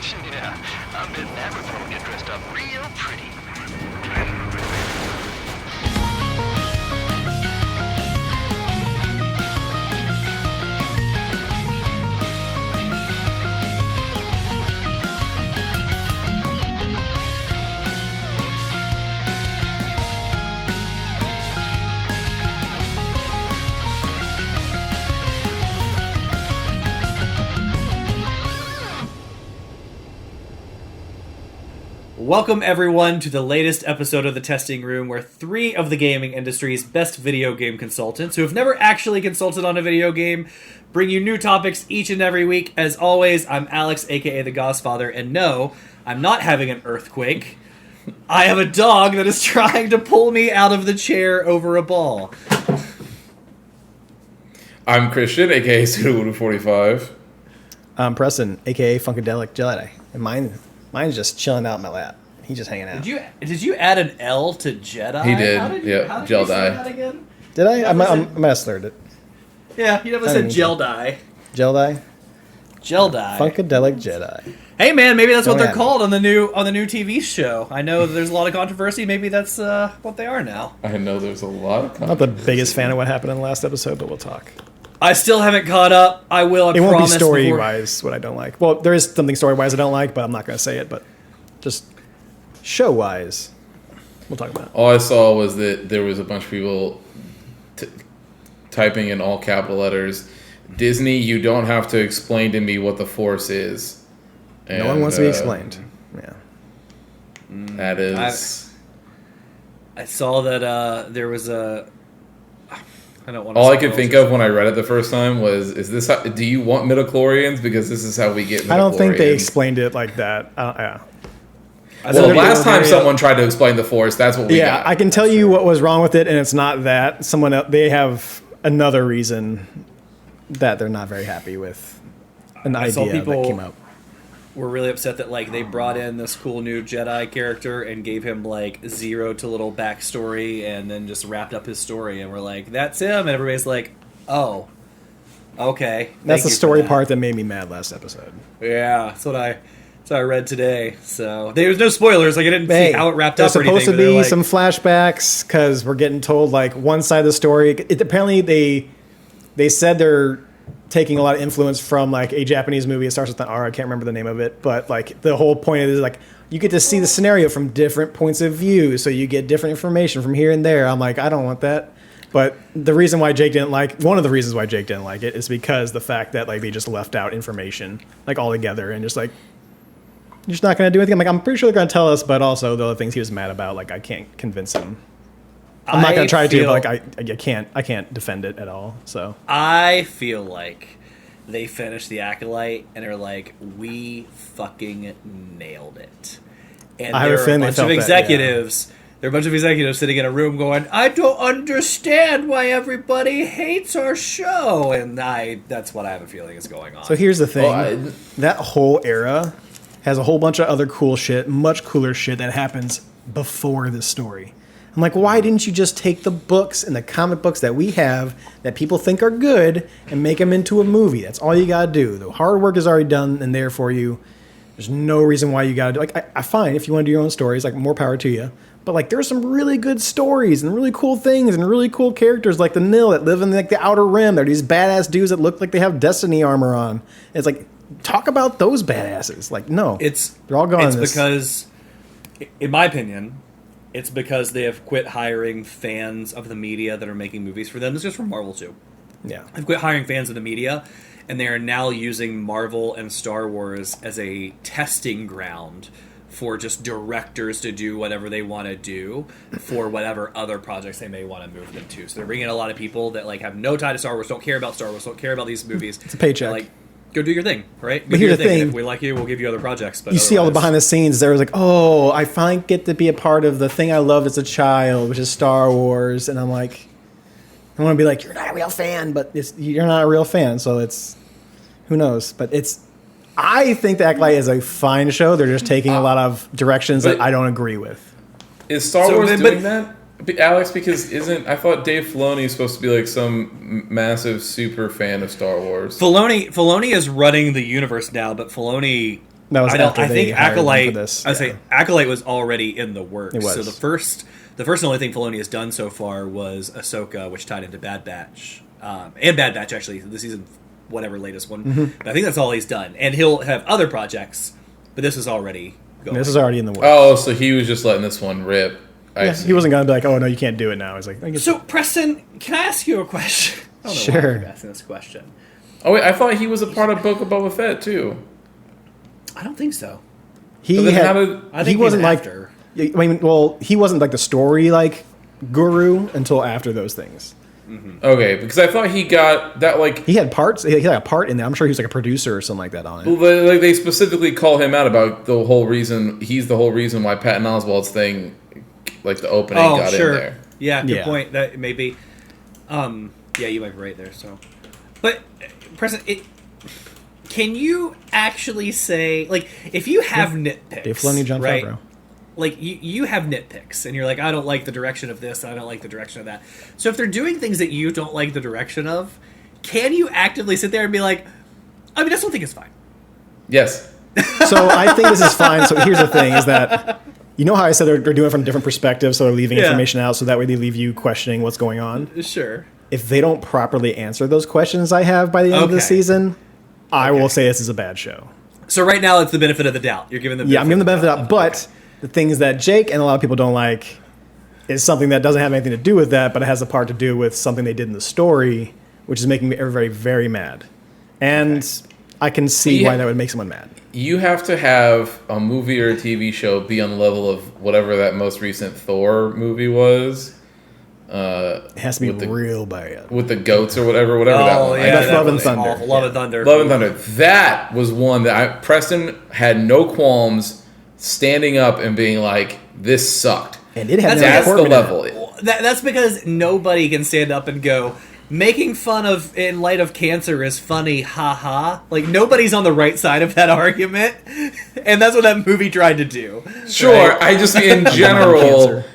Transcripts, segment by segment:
Yeah, I'm betting that report will get dressed up real pretty. Welcome everyone to the latest episode of The Testing Room, where three of the gaming industry's best video game consultants, who have never actually consulted on a video game, bring you new topics each and every week. As always, I'm Alex, aka The Godfather, and no, I'm not having an earthquake. I have a dog that is trying to pull me out of the chair over a ball. I'm Christian, aka Suda45. I'm Preston, aka Funkadelic Jedi, and mine's just chilling out in my lap. He's just hanging out. Did you add an L to Jedi? He did. How did Yeah, you say Jedi. that again? Did I? I Never might have slurred it. Yeah, you never I said didn't mean Jedi. Jedi, Jedi. Funkadelic Jedi. Hey man, maybe that's what Don't they're add called on the new TV show. I know there's a lot of controversy. Maybe that's what they are now. I know there's a lot of I'm not the biggest fan of what happened in the last episode, but we'll talk. I still haven't caught up. I will. It won't be story-wise what I don't like. Well, there is something story-wise I don't like, but I'm not going to say it. But just show-wise, we'll talk about it. All I saw was that there was a bunch of people typing in all capital letters, Disney, you don't have to explain to me what the Force is. And, No one wants to be explained. Yeah. That is... I saw that there was a. I don't want. All I could think of when I read it the first time was, "Is this? How, do you want midichlorians? Because this is how we get midichlorians." I don't think they explained it like that. Yeah. Well, last time someone tried to explain the Force, that's what we got. Yeah, I can tell you what was wrong with it, and it's not that. Someone else, they have another reason that they're not very happy with an idea that came up. We're really upset that they brought in this cool new Jedi character and gave him zero to little backstory and then just wrapped up his story, and we're like, that's him, and everybody's like, oh, okay. That's the story part that made me mad last episode. Yeah, that's what I read today. So there's no spoilers. I didn't see how it wrapped up or anything. There's supposed to be some flashbacks because we're getting told one side of the story. Apparently they said they're taking a lot of influence from a Japanese movie. It starts with an R. I can't remember the name of it, but the whole point of it is you get to see the scenario from different points of view, so you get different information from here and there. I'm like, I don't want that. But the reason why Jake didn't one of the reasons why Jake didn't like it is because the fact that they just left out information altogether and just you're just not going to do anything. I'm pretty sure they're going to tell us, but also the other things he was mad about, I can't convince him. I'm not going to try to, but I can't defend it at all. So I feel like they finished The Acolyte and they're like, we fucking nailed it. And I have a feeling they felt executives. There are a bunch of executives sitting in a room going, I don't understand why everybody hates our show. And that's what I have a feeling is going on. So here's the thing. That whole era has a whole bunch of other cool shit, much cooler shit that happens before this story. I'm like, why didn't you just take the books and the comic books that we have that people think are good and make them into a movie? That's all you got to do. The hard work is already done and there for you. There's no reason why you got to do I find if you want to do your own stories, more power to you. But there's some really good stories and really cool things and really cool characters like the Nil that live in the Outer Rim. They're these badass dudes that look like they have Destiny armor on. It's talk about those badasses. No, they're all gone. It's because, in my opinion, it's because they have quit hiring fans of the media that are making movies for them. This is from Marvel too. Yeah, they've quit hiring fans of the media, and they are now using Marvel and Star Wars as a testing ground for just directors to do whatever they want to do for whatever other projects they may want to move them to. So they're bringing in a lot of people that have no tie to Star Wars, don't care about Star Wars, don't care about these movies. It's a paycheck. Go do your thing, right? But here's the thing. If we like you, we'll give you other projects. But you see all the behind the scenes. There was I finally get to be a part of the thing I loved as a child, which is Star Wars. And I'm I want to be you're not a real fan, but you're not a real fan. So who knows? But I think The Acolyte is a fine show. They're just taking a lot of directions that I don't agree with. Is Star Wars doing that? Alex, because I thought Dave Filoni is supposed to be some massive super fan of Star Wars. Filoni is running the universe now, but Filoni That was I don't. after I they think hired them Acolyte. for this. I say Yeah. Acolyte was already in the works. It was. So the first and only thing Filoni has done so far was Ahsoka, which tied into Bad Batch, and Bad Batch actually the season whatever latest one. Mm-hmm. But I think that's all he's done, and he'll have other projects. But this is already going. This is already in the works. Oh, so he was just letting this one rip. I Yeah, see. he wasn't gonna be like, "Oh no, you can't do it now." He's like, I guess So Preston, can I ask you a question? I don't know why Sure. I'm asking this question. Oh wait, I thought he was a part of Book of Boba Fett too. I don't think so. he But then had. how did- I think he wasn't he's like. after. I mean, well, he wasn't like the story like guru until after those things. Okay, because I thought he got that like. He had parts. He had a part in there. I'm sure he was like a producer or something like that on it. Well, like they specifically call him out about the whole reason. He's the whole reason why Patton Oswalt's thing, like the opening, got in there. Yeah, good Yeah. point. That may be. Yeah, you might be right there. So, but Preston, can you actually say like if you have nitpicks, Dave Filoni, Jon right? Favreau. Like you have nitpicks, and you're like, I don't like the direction of this, I don't like the direction of that. So if they're doing things that you don't like the direction of, can you actively sit there and be like, I mean, I still think it's fine. Yes. So I think this is fine. So here's the thing: is that you know how I said they're doing it from different perspectives, so they're leaving Yeah. information out, so that way they leave you questioning what's going on. Sure. If they don't properly answer those questions I have by the end of the Okay. season, I will say this is a bad show. So right now it's the benefit of the doubt. You're giving them. Yeah, I'm giving the benefit of the doubt, but the things that Jake and a lot of people don't like is something that doesn't have anything to do with that, but it has a part to do with something they did in the story, which is making everybody very mad. And I can see Yeah. why that would make someone mad. You have to have a movie or a TV show be on the level of whatever that most recent Thor movie was. It has to be With the- real bad. With the goats or whatever that Oh one. yeah, That's that Love and was Thunder. awful. Love Yeah. and Thunder. Love and Thunder. That was one that Preston had no qualms standing up and being like, "This sucked." And it had That's That's Natalie the Portman in it. level. That's because nobody can stand up and go, making fun of in light of cancer is funny, haha. Like nobody's on the right side of that argument, and that's what that movie tried to do. Sure, right? I just in general, Cancer.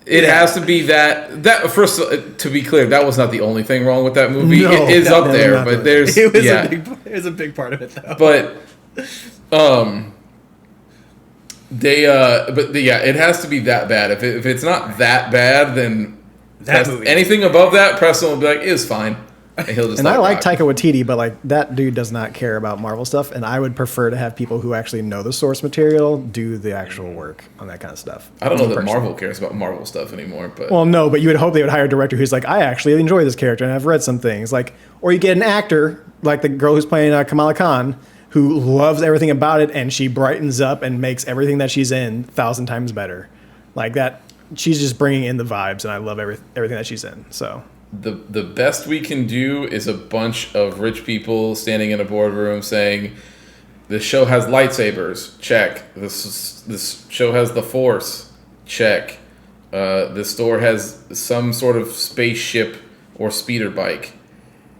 it has to be that. First, to be clear, that was not the only thing wrong with that movie. No, it is no, up no, there, not but the- there's It was yeah. it was a big part of it though. But it has to be that bad. If it's not that bad, then That movie. anything above that, Preston will be like, "It's fine," and he'll just. And let I it like rock. Taika Waititi, but like that dude does not care about Marvel stuff, and I would prefer to have people who actually know the source material do the actual work on that kind of stuff. I don't know Me that personally. Marvel cares about Marvel stuff anymore, but Well, no, but you would hope they would hire a director who's like, I actually enjoy this character and I've read some things. Like, or you get an actor like the girl who's playing Kamala Khan, who loves everything about it, and she brightens up and makes everything that she's in 1,000 times better. Like that, she's just bringing in the vibes, and I love everything that she's in. So the best we can do is a bunch of rich people standing in a boardroom saying, "This show has lightsabers. Check. This show has the Force. Check. This store has some sort of spaceship or speeder bike.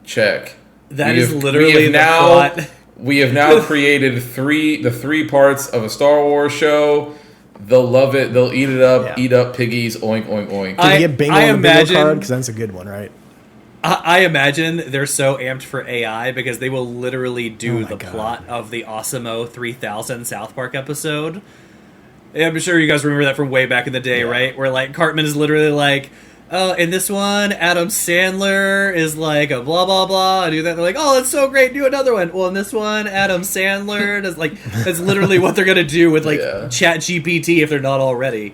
Check." That We is have- literally we have the now, plot. We have now created the three parts of a Star Wars show. They'll love it. They'll eat it up. Yeah. Eat up piggies. Oink oink oink. can I- you get bingo I on the bingo imagine- card? Because that's a good one, right? I imagine they're so amped for AI because they will literally do Oh my the God. plot of the Awesome 3000 South Park episode. Yeah, I'm sure you guys remember that from way back in the day, right? Where like Cartman is literally like, "Oh, in this one, Adam Sandler is like a blah blah blah." I do that. They're like, "Oh, that's so great. Do another one." Well, in this one, Adam Sandler is like, that's literally what they're gonna do with like Yeah. Chat GPT if they're not already.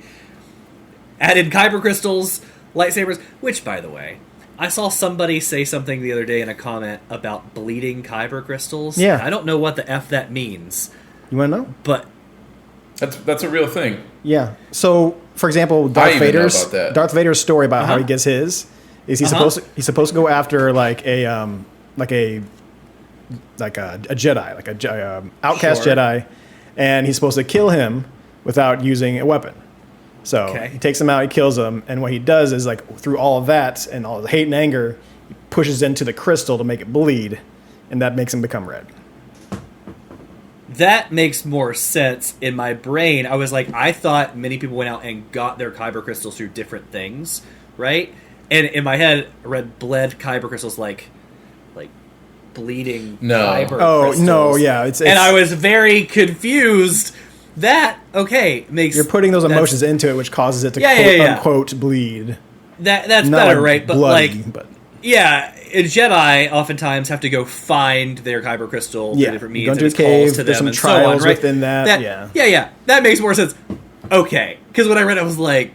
Added kyber crystals, lightsabers. Which, by the way, I saw somebody say something the other day in a comment about bleeding kyber crystals. Yeah. I don't know what the f that means, You want to know? but That's a real thing. Yeah. So, for example, Darth even know Vader's about that. Darth Vader's story about how Uh-huh. he gets his is he's Uh-huh. supposed to go after like a Jedi, like a outcast Sure. Jedi, and he's supposed to kill him without using a weapon. So Okay. he takes him out, he kills him, and what he does is like through all of that and all the hate and anger, he pushes into the crystal to make it bleed, and that makes him become red. that makes more sense in my brain. I was like, I thought many people went out and got their kyber crystals through different things, right? And in my head, I read bled kyber crystals like bleeding No. fiber Oh crystals. no, yeah, it's And I was very confused. That makes you're putting those that's- emotions into it, which causes it to Yeah, quote yeah, yeah. unquote bleed. That's Not better, like right? But bloody, like, but yeah, Jedi oftentimes have to go find their kyber crystal through Yeah, different you means. go and into a it's calls cave, to there's them some and so on, trials right? within that, yeah. yeah. That makes more sense. Okay, because when I read it, I was like,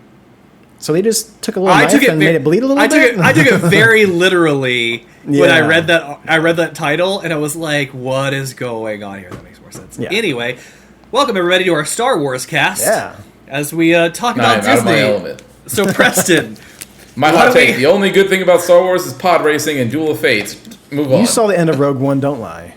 so they just took a little I knife took it and made it bleed a little I bit. took it very literally when I Yeah. read that. I read that title and I was like, "What is going on here?" That makes more sense. Yeah. Anyway, welcome everybody to our Star Wars cast. Yeah. As we talk Nah, about I'm out of my Disney. element. So Preston, My What hot do we- take: the only good thing about Star Wars is pod racing and Duel of Fates. Move on. You saw the end of Rogue One, don't lie.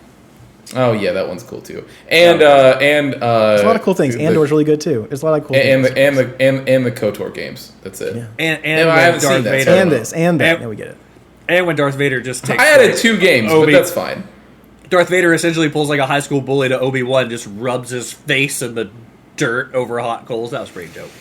Oh yeah, that one's cool too. And There's a lot of cool things. Andor's really good too. There's a lot of cool and things. the KOTOR games. That's it. Yeah. and Yeah, I when haven't seen Darth that, Vader, so- And this, and that. And- Yeah, we get it. and when Darth Vader just takes. I added like, 2 games, Obi- but that's fine. Darth Vader essentially pulls like a high school bully to Obi-Wan, just rubs his face in the dirt over hot coals. That was pretty dope.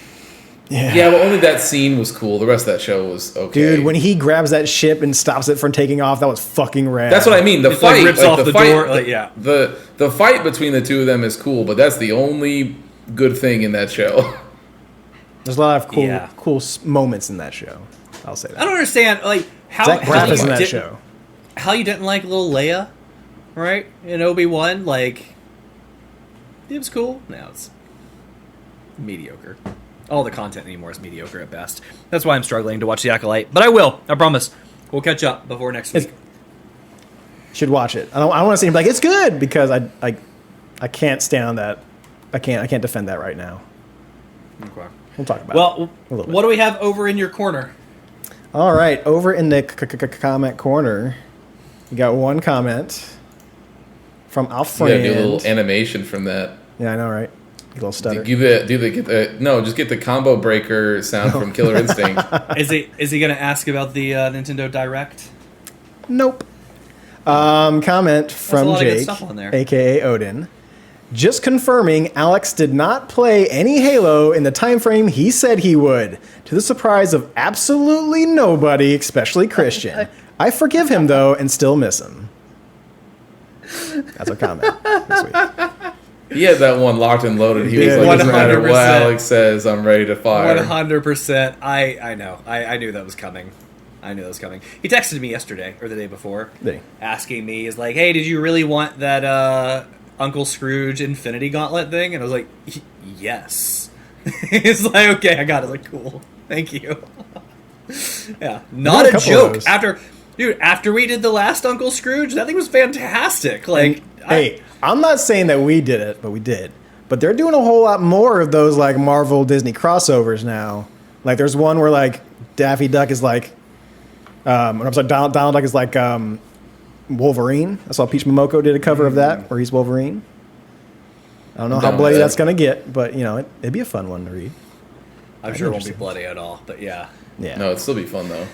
Yeah, but only that scene was cool. The rest of that show was okay. Dude, when he grabs that ship and stops it from taking off, that was fucking rad. that's what I mean. The It's like fight rips off the the fight, door, like, yeah. The fight between the two of them is cool, but that's the only good thing in that show. There's a lot of cool, Yeah. moments in that show. I'll say that. I don't understand, like how Zach Braff is in you that didn't- show. How you didn't like little Leia, right? In Obi-Wan, like it was cool. Now it's mediocre. All the content anymore is mediocre at best. That's why I'm struggling to watch The Acolyte, but I will. I promise. We'll catch up before next week. Should watch it. I don't want to say like it's good because I can't stand on that. I can't defend that right now. Okay. We'll talk about it. Well, a little bit. what do we have over in your corner? All right, over in the comment corner, you got one comment from our You friend. gotta do a little animation from that. Yeah, I know, right? A little stutter. Just get the combo breaker sound from Killer Instinct. Is he going to ask about the Nintendo Direct? Nope. Comment a from lot of good Jake, stuff on there. aka Odin. Just confirming Alex did not play any Halo in the time frame he said he would, to the surprise of absolutely nobody, especially Christian. I forgive him though and still miss him. That's a comment this week. He had that one locked and loaded. He was did. like, no matter what 100%. Alex says, I'm ready to fire. 100%. I know. I knew that was coming. I knew that was coming. He texted me yesterday or the day before, Did he? asking me, "Is like, hey, did you really want that Uncle Scrooge Infinity Gauntlet thing?" And I was like, "Yes." He's like, "Okay, I got it." I was like, "Cool, thank you." Yeah, not a a couple of joke. those. After we did the last Uncle Scrooge, that thing was fantastic. Like, Hey, I'm not saying that we did it, but we did. But they're doing a whole lot more of those like Marvel Disney crossovers now. Like there's one where like Daffy Duck is like, I'm sorry, Donald Duck is like Wolverine. I saw Peach Momoko did a cover of that where he's Wolverine. I don't know how Down bloody with that's that. gonna get, but you know it'd be a fun one to read. I'm sure it won't be Interesting. bloody at all. But yeah. Yeah. No, it'd still be fun though.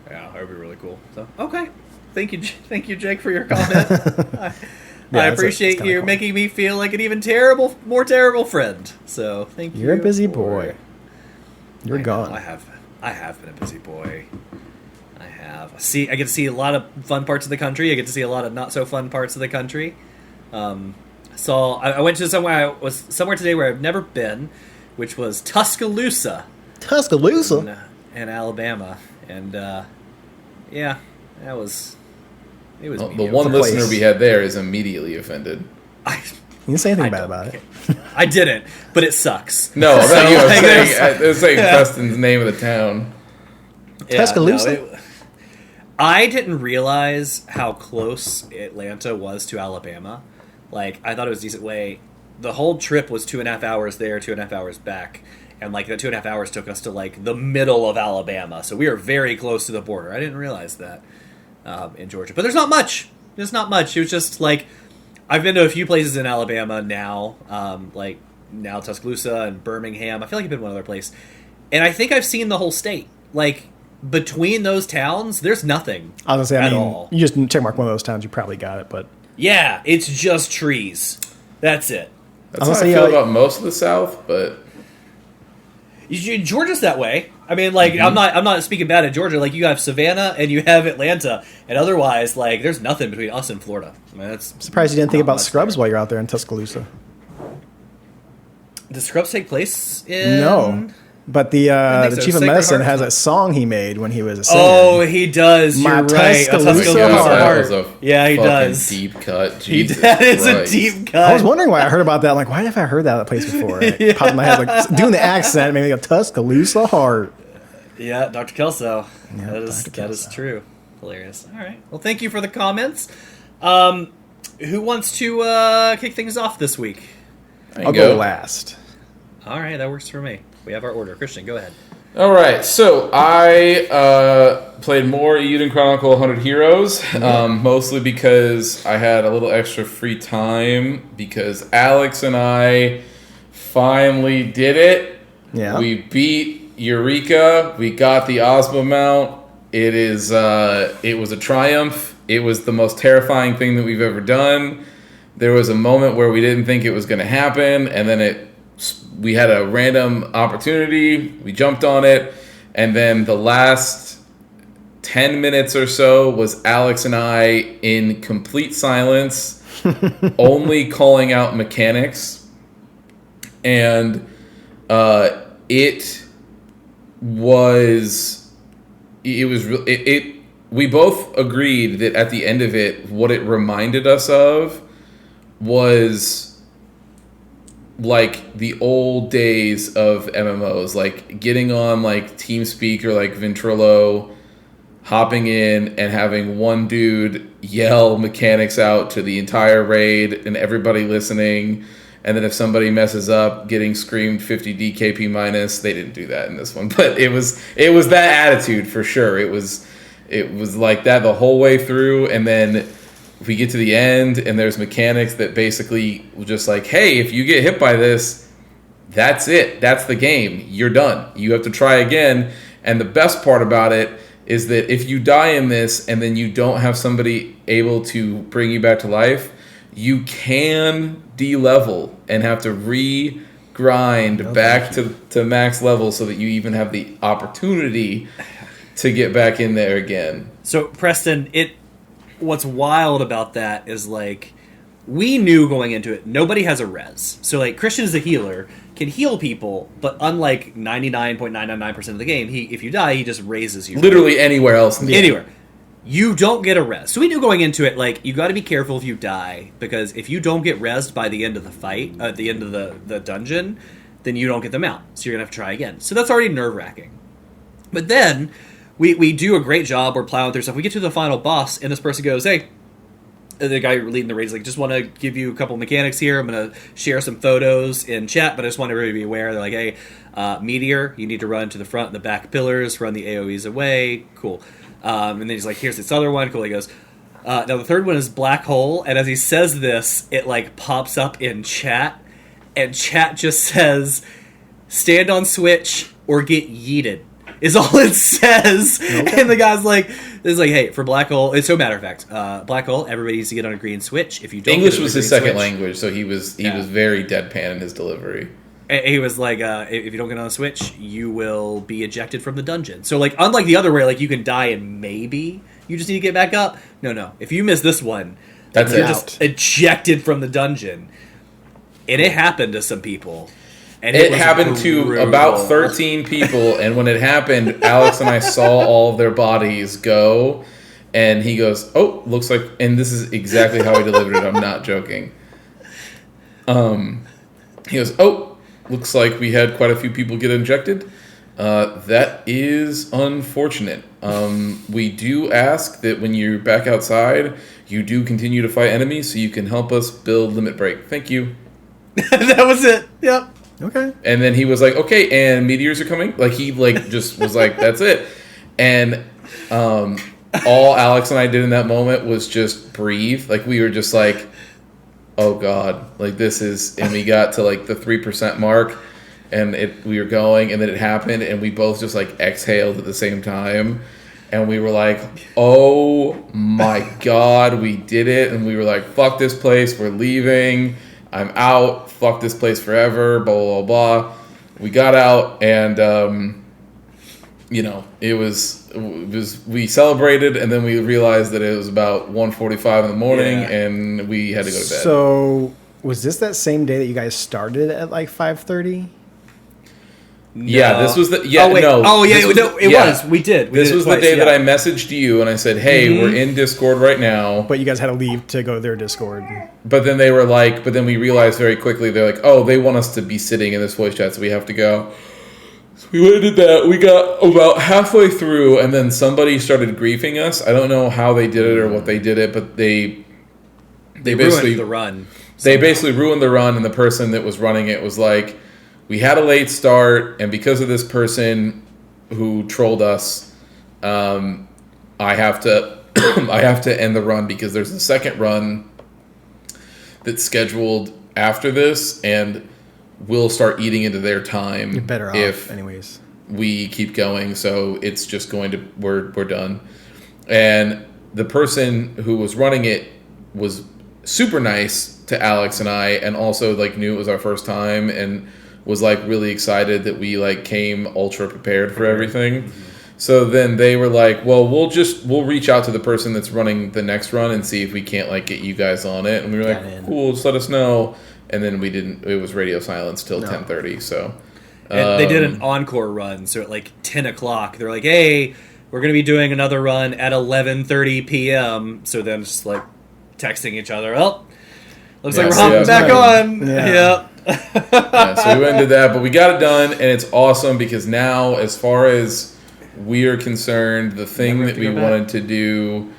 Yeah, that would be really cool. So, okay. Thank you, Jake, for your comment. I it's appreciate kinda you cool. making me feel like an even more terrible friend. So, thank you. You're a busy for- boy. You're I know, gone. I have been a busy boy. I have. I get to see a lot of fun parts of the country. I get to see a lot of not so fun parts of the country. I went to somewhere today where I've never been, which was Tuscaloosa. Tuscaloosa. In Alabama, and yeah, it was The mediocre. one place. listener we had there is immediately offended. I You didn't say anything I bad don't about it. I didn't, but it sucks. No, So, I like, was saying Preston's name of the town. yeah, Tuscaloosa? I didn't realize how close Atlanta was to Alabama. Like, I thought it was a decent way. The whole trip was 2.5 hours there, 2.5 hours back. And, like, the 2.5 hours took us to, like, the middle of Alabama. So we were very close to the border. I didn't realize that in Georgia. But there's not much. There's not much. It was just, like, I've been to a few places in Alabama now. Like, now Tuscaloosa and Birmingham. I feel like I've been one other place. And I think I've seen the whole state. Like, between those towns, there's nothing I was gonna say, at I mean, all. you just check mark one of those towns, you probably got it, but Yeah, it's just trees. That's it. That's I'm how gonna I say, feel about most of the South, but Georgia's that way. I mean, like, I'm not speaking bad of Georgia. Like, you have Savannah and you have Atlanta, and otherwise, like, there's nothing between us and Florida. I mean, that's Surprised you didn't think not about much Scrubs there. while you're out there in Tuscaloosa. Does Scrubs take place in? No, but the think so. chief of Sacred medicine Heart. has a song he made when he was a singer. Oh, he does. My You're right. A Tuscaloosa Tuscaloosa heart. that was heart. a Yeah, he fucking does. deep cut. He Jesus that is a Christ. deep cut. I was wondering why I heard about that. I'm like, why have I heard that place before? It popped in my head, like doing the accent, maybe a Tuscaloosa heart. Yeah, Dr. Kelso. Yeah, that is Dr. that is Kelso. true. Hilarious. All right. Well, thank you for the comments. Who wants to kick things off this week? There you I'll go last. All right, that works for me. We have our order. Christian, go ahead. All right, so I played more Euden Chronicle 100 Heroes, mostly because I had a little extra free time because Alex and I finally did it. Yeah. We beat Eureka. We got the Ozma mount. It was a triumph. It was the most terrifying thing that we've ever done. There was a moment where we didn't think it was going to happen, and then we had a random opportunity. We jumped on it, and then the last 10 minutes or so was Alex and I in complete silence, only calling out mechanics, and we both agreed that at the end of it, what it reminded us of was like the old days of MMOs, like getting on like TeamSpeak or like Ventrilo, hopping in and having one dude yell mechanics out to the entire raid and everybody listening. And then if somebody messes up, getting screamed 50 DKP minus. They didn't do that in this one, but it was that attitude for sure. It was like that the whole way through, and then we get to the end and there's mechanics that basically just like, hey, if you get hit by this, that's it. That's the game. You're done. You have to try again. And the best part about it is that if you die in this and then you don't have somebody able to bring you back to life, you can de-level and have to re-grind back to max level so that you even have the opportunity to get back in there again. So, Preston, what's wild about that is, like, we knew going into it, nobody has a res. So, like, Christian is a healer, can heal people, but unlike 99.999% of the game, if you die, he just raises you. Literally anywhere else in the game. Anywhere. You don't get a res. So we knew going into it, like, you got to be careful if you die, because if you don't get resed by the end of the fight, at the end of the dungeon, then you don't get them out. So you're going to have to try again. So that's already nerve-wracking. But then we do a great job. We're plowing through stuff. We get to the final boss, and this person goes, hey, the guy leading the raid is like, just want to give you a couple mechanics here. I'm going to share some photos in chat, but I just want everybody to be aware. They're like, hey, Meteor, you need to run to the front and the back pillars, run the AoEs away. Cool. And then he's like, here's this other one. Cool. He goes, now the third one is Black Hole. And as he says this, it like pops up in chat. And chat just says, stand on switch or get yeeted. Is all it says. Okay. And the guy's like, it's like, hey, for Black Hole, it's so matter of fact, Black Hole, everybody needs to get on a green switch. If you don't, English get on a was his green second switch- language, so he was very deadpan in his delivery. And he was like, if you don't get on the switch, you will be ejected from the dungeon. So, like, unlike the other where, like, you can die and maybe you just need to get back up. No. If you miss this one, That's you're it. just ejected from the dungeon. And it happened to some people. And It was happened to brutal. about 13 people, and when it happened, Alex and I saw all of their bodies go, and he goes, oh, looks like, and this is exactly how he delivered it, I'm not joking. He goes, oh, looks like we had quite a few people get injected. That is unfortunate. We do ask that when you're back outside, you do continue to fight enemies so you can help us build Limit Break. Thank you. That was it. Yep. Okay. And then he was like, okay, and meteors are coming? Like, he, like, just was like, that's it. And all Alex and I did in that moment was just breathe. Like, we were just like, oh, God. Like, this is... And we got to, like, the 3% mark, and we were going, and then it happened, and we both just, like, exhaled at the same time. And we were like, oh, my God, we did it. And we were like, fuck this place. We're leaving. I'm out. Fuck this place forever. Blah, blah, blah, blah. We got out, and it was we celebrated, and then we realized that it was about 1:45 in the morning, Yeah. and we had to go to bed. So was this that same day that you guys started at like 5:30? Yeah, this was the Oh wait. no. Oh yeah. this It was. We did. We This did it was twice, the day yeah. that I messaged you and I said, "Hey, we're in Discord right now." But you guys had to leave to go to their Discord. But then they were like, but then we realized very quickly they're like, "Oh, they want us to be sitting in this voice chat, so we have to go." So we went and did that. We got about halfway through, and then somebody started griefing us. I don't know how they did it or what they did it, but they basically ruined the run. they basically ruined the run, and the person that was running it was like, we had a late start, and because of this person who trolled us, I have to I have to end the run because there's a second run that's scheduled after this, and we'll start eating into their time. You're better if off, anyways. we keep going. So it's just going to we're done. And the person who was running it was super nice to Alex and I, and also like knew it was our first time and was like really excited that we like came ultra prepared for everything. So then they were like, well, we'll reach out to the person that's running the next run and see if we can't like get you guys on it. And we were Got like, in. cool, just let us know. And then we didn't. It was radio silence till 10:30. So And they did an encore run, so at like 10 o'clock, they're like, "Hey, we're gonna be doing another run at 11:30 p.m." So then it's just like texting each other. Oh, looks like Yeah, we're so hopping that's back right. on. Yeah. Yep. yeah, so we went and did that, but we got it done, and it's awesome because now, as far as we are concerned, the thing Never that have to we go back. wanted to do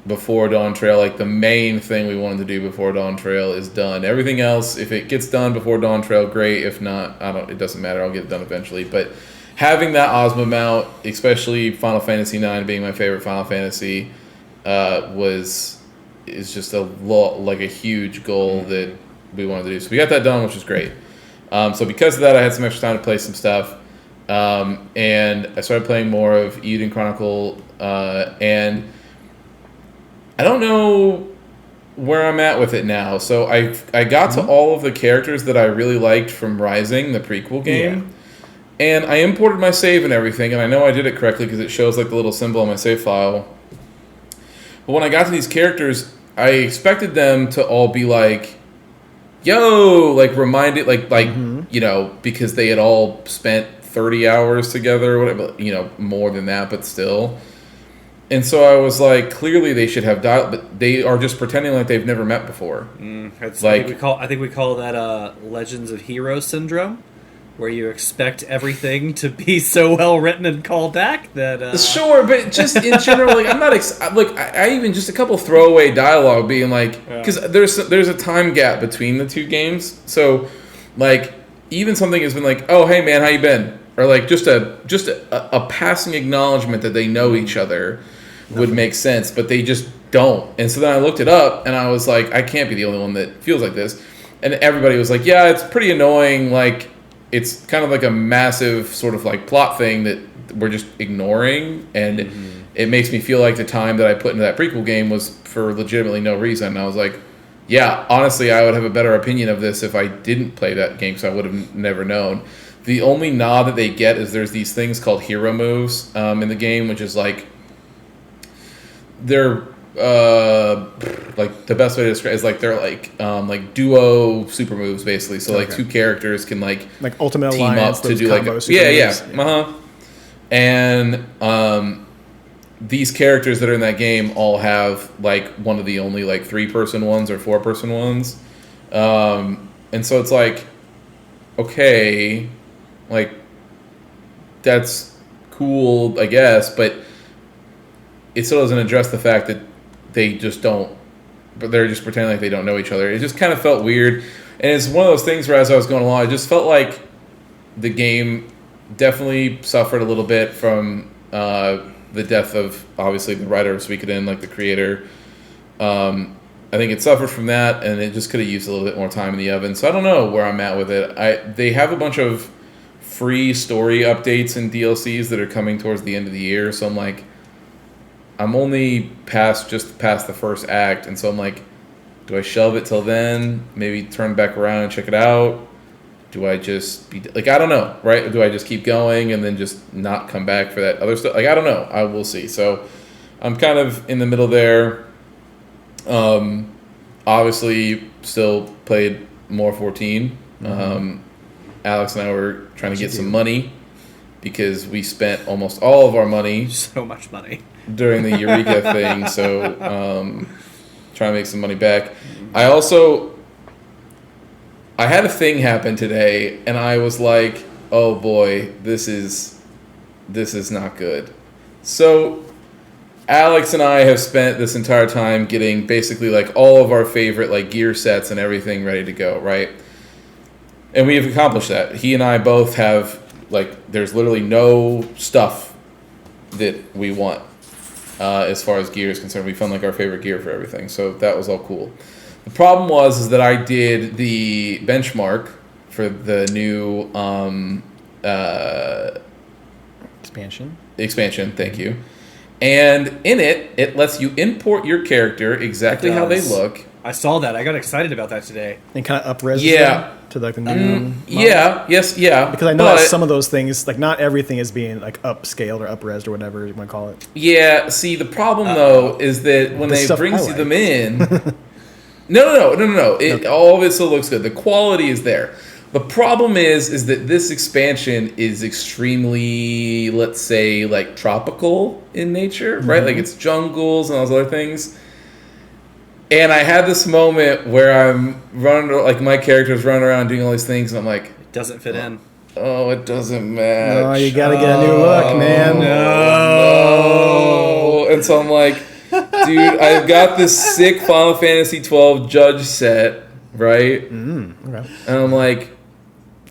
before Dawn Trail, like the main thing we wanted to do before Dawn Trail, is done. Everything else, if it gets done before Dawn Trail, great. If not, it doesn't matter. I'll get it done eventually. But having that Ozma mount, especially Final Fantasy IX being my favorite Final Fantasy, is just like a huge goal that we wanted to do. So we got that done, which was great. So because of that, I had some extra time to play some stuff. And I started playing more of Eden Chronicle, and I don't know where I'm at with it now. So I got to all of the characters that I really liked from Rising, the prequel game, and I imported my save and everything, and I know I did it correctly because it shows like the little symbol on my save file. But when I got to these characters, I expected them to all be like, yo, like reminded, like because they had all spent 30 hours together or whatever, more than that, but still. And so I was like, clearly they should have died, but they are just pretending like they've never met before. It's Like- I think we call that Legends of Heroes syndrome, where you expect everything to be so well written and called back that Sure, but just in general, like I'm not I even just a couple throwaway dialogue being like, because there's a time gap between the two games, so like even something has been like, oh hey man, how you been, or like just a passing acknowledgement that they know each other would make sense, but they just don't. And so then I looked it up and I was like, I can't be the only one that feels like this, and everybody was like, yeah, it's pretty annoying, like it's kind of like a massive sort of like plot thing that we're just ignoring, and it makes me feel like the time that I put into that prequel game was for legitimately no reason. And I was like, yeah, honestly, I would have a better opinion of this if I didn't play that game, so I would have never known. The only nod that they get is there's these things called hero moves in the game, which is like they're like the best way to describe it is like they're like duo super moves basically. So like Okay. two characters can like Ultimate team Alliance, up to those do like combo super moves. and these characters that are in that game all have like one of the only like 3-person ones or 4-person ones, and so it's like, okay, like that's cool I guess, but it still doesn't address the fact that they just don't, but they're just pretending like they don't know each other. It just kind of felt weird, and it's one of those things where as I was going along, I just felt like the game definitely suffered a little bit from the death of obviously the writer of Suikoden, like the creator. I think it suffered from that, and it just could have used a little bit more time in the oven. So I don't know where I'm at with it. They have a bunch of free story updates and DLCs that are coming towards the end of the year, so I'm like, I'm only past the first act, and so I'm like, do I shelve it till then? Maybe turn back around and check it out? Do I just be like, I don't know, right? Do I just keep going and then just not come back for that other stuff? Like, I don't know. I will see. So I'm kind of in the middle there. Obviously, still played more 14. Alex and I were trying to get some money because we spent almost all of our money So much money. during the Eureka thing. So trying to make some money back. I had a thing happen today, and I was like, "Oh boy, this is not good." So Alex and I have spent this entire time getting basically like all of our favorite like gear sets and everything ready to go, right? And we have accomplished that. He and I both have like there's literally no stuff that we want as far as gear is concerned. We found like our favorite gear for everything, so that was all cool. The problem is that I did the benchmark for the new expansion. Thank you. And in it, it lets you import your character exactly how they does. look. I saw that. I got excited about that today. And kind of up-res Yeah. to like the new model. Yeah. Yes. Yeah. Because I know but, that some of those things, like not everything is being like upscaled or up-resed or whatever you want to call it. Yeah. See, the problem though is that when The they stuff bring I like. them in, no. All of it still looks good. The quality is there. The problem is that this expansion is extremely, let's say, like tropical in nature, right? Like it's jungles and all those other things. And I had this moment where I'm running, like my character's running around doing all these things, and I'm like, It doesn't fit in. oh, it doesn't match. Oh, you gotta get a new look, man. No. And so I'm like, dude, I've got this sick Final Fantasy 12 Judge set, right? Okay. And I'm like,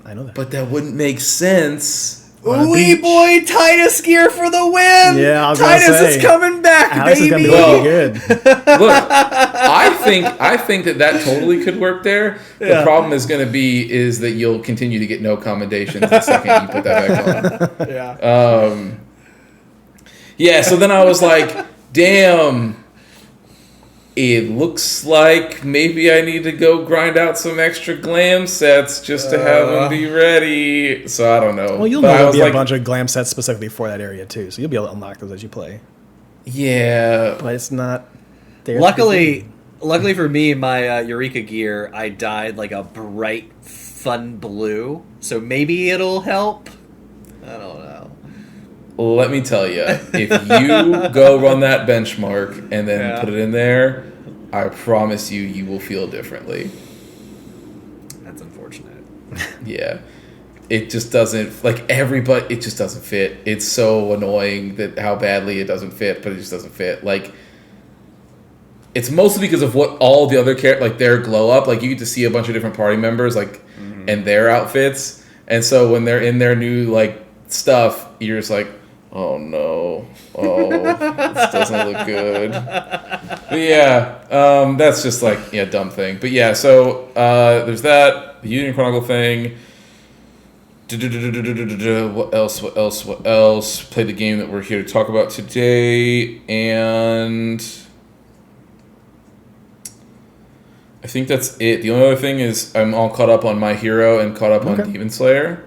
I know that. but that wouldn't make sense. On a Wee beach. boy Titus gear for the win! Yeah, I was gonna Titus say. is coming back, Alex is baby! gonna be Well, looking good. Look, I think that totally could work there. The Yeah. problem is going to be is that you'll continue to get no commendations the second you put that back on. Yeah. Yeah, so then I was like, damn, it looks like maybe I need to go grind out some extra glam sets just to have them be ready. So I don't know. Well, you'll But know I there'll was be like, a bunch of glam sets specifically for that area too, so you'll be able to unlock those as you play. yeah. But it's not there. Luckily for me, my Eureka gear, I dyed like a bright, fun blue. So maybe it'll help. I don't know. Let me tell you, if you go run that benchmark and then Yeah. put it in there, I promise you will feel differently. That's unfortunate. Yeah. It just doesn't, like everybody, it just doesn't fit. It's so annoying that how badly it doesn't fit, but it just doesn't fit. Like, it's mostly because of what all the other like their glow up. Like, you get to see a bunch of different party members, like, and their outfits. And so when they're in their new, like, stuff, you're just like, oh no, this doesn't look good. But yeah, that's just like dumb thing. But yeah, so there's that the Union Chronicle thing. What else? Play the game that we're here to talk about today, and I think that's it. The only other thing is I'm all caught up on My Hero and caught up on Demon Slayer.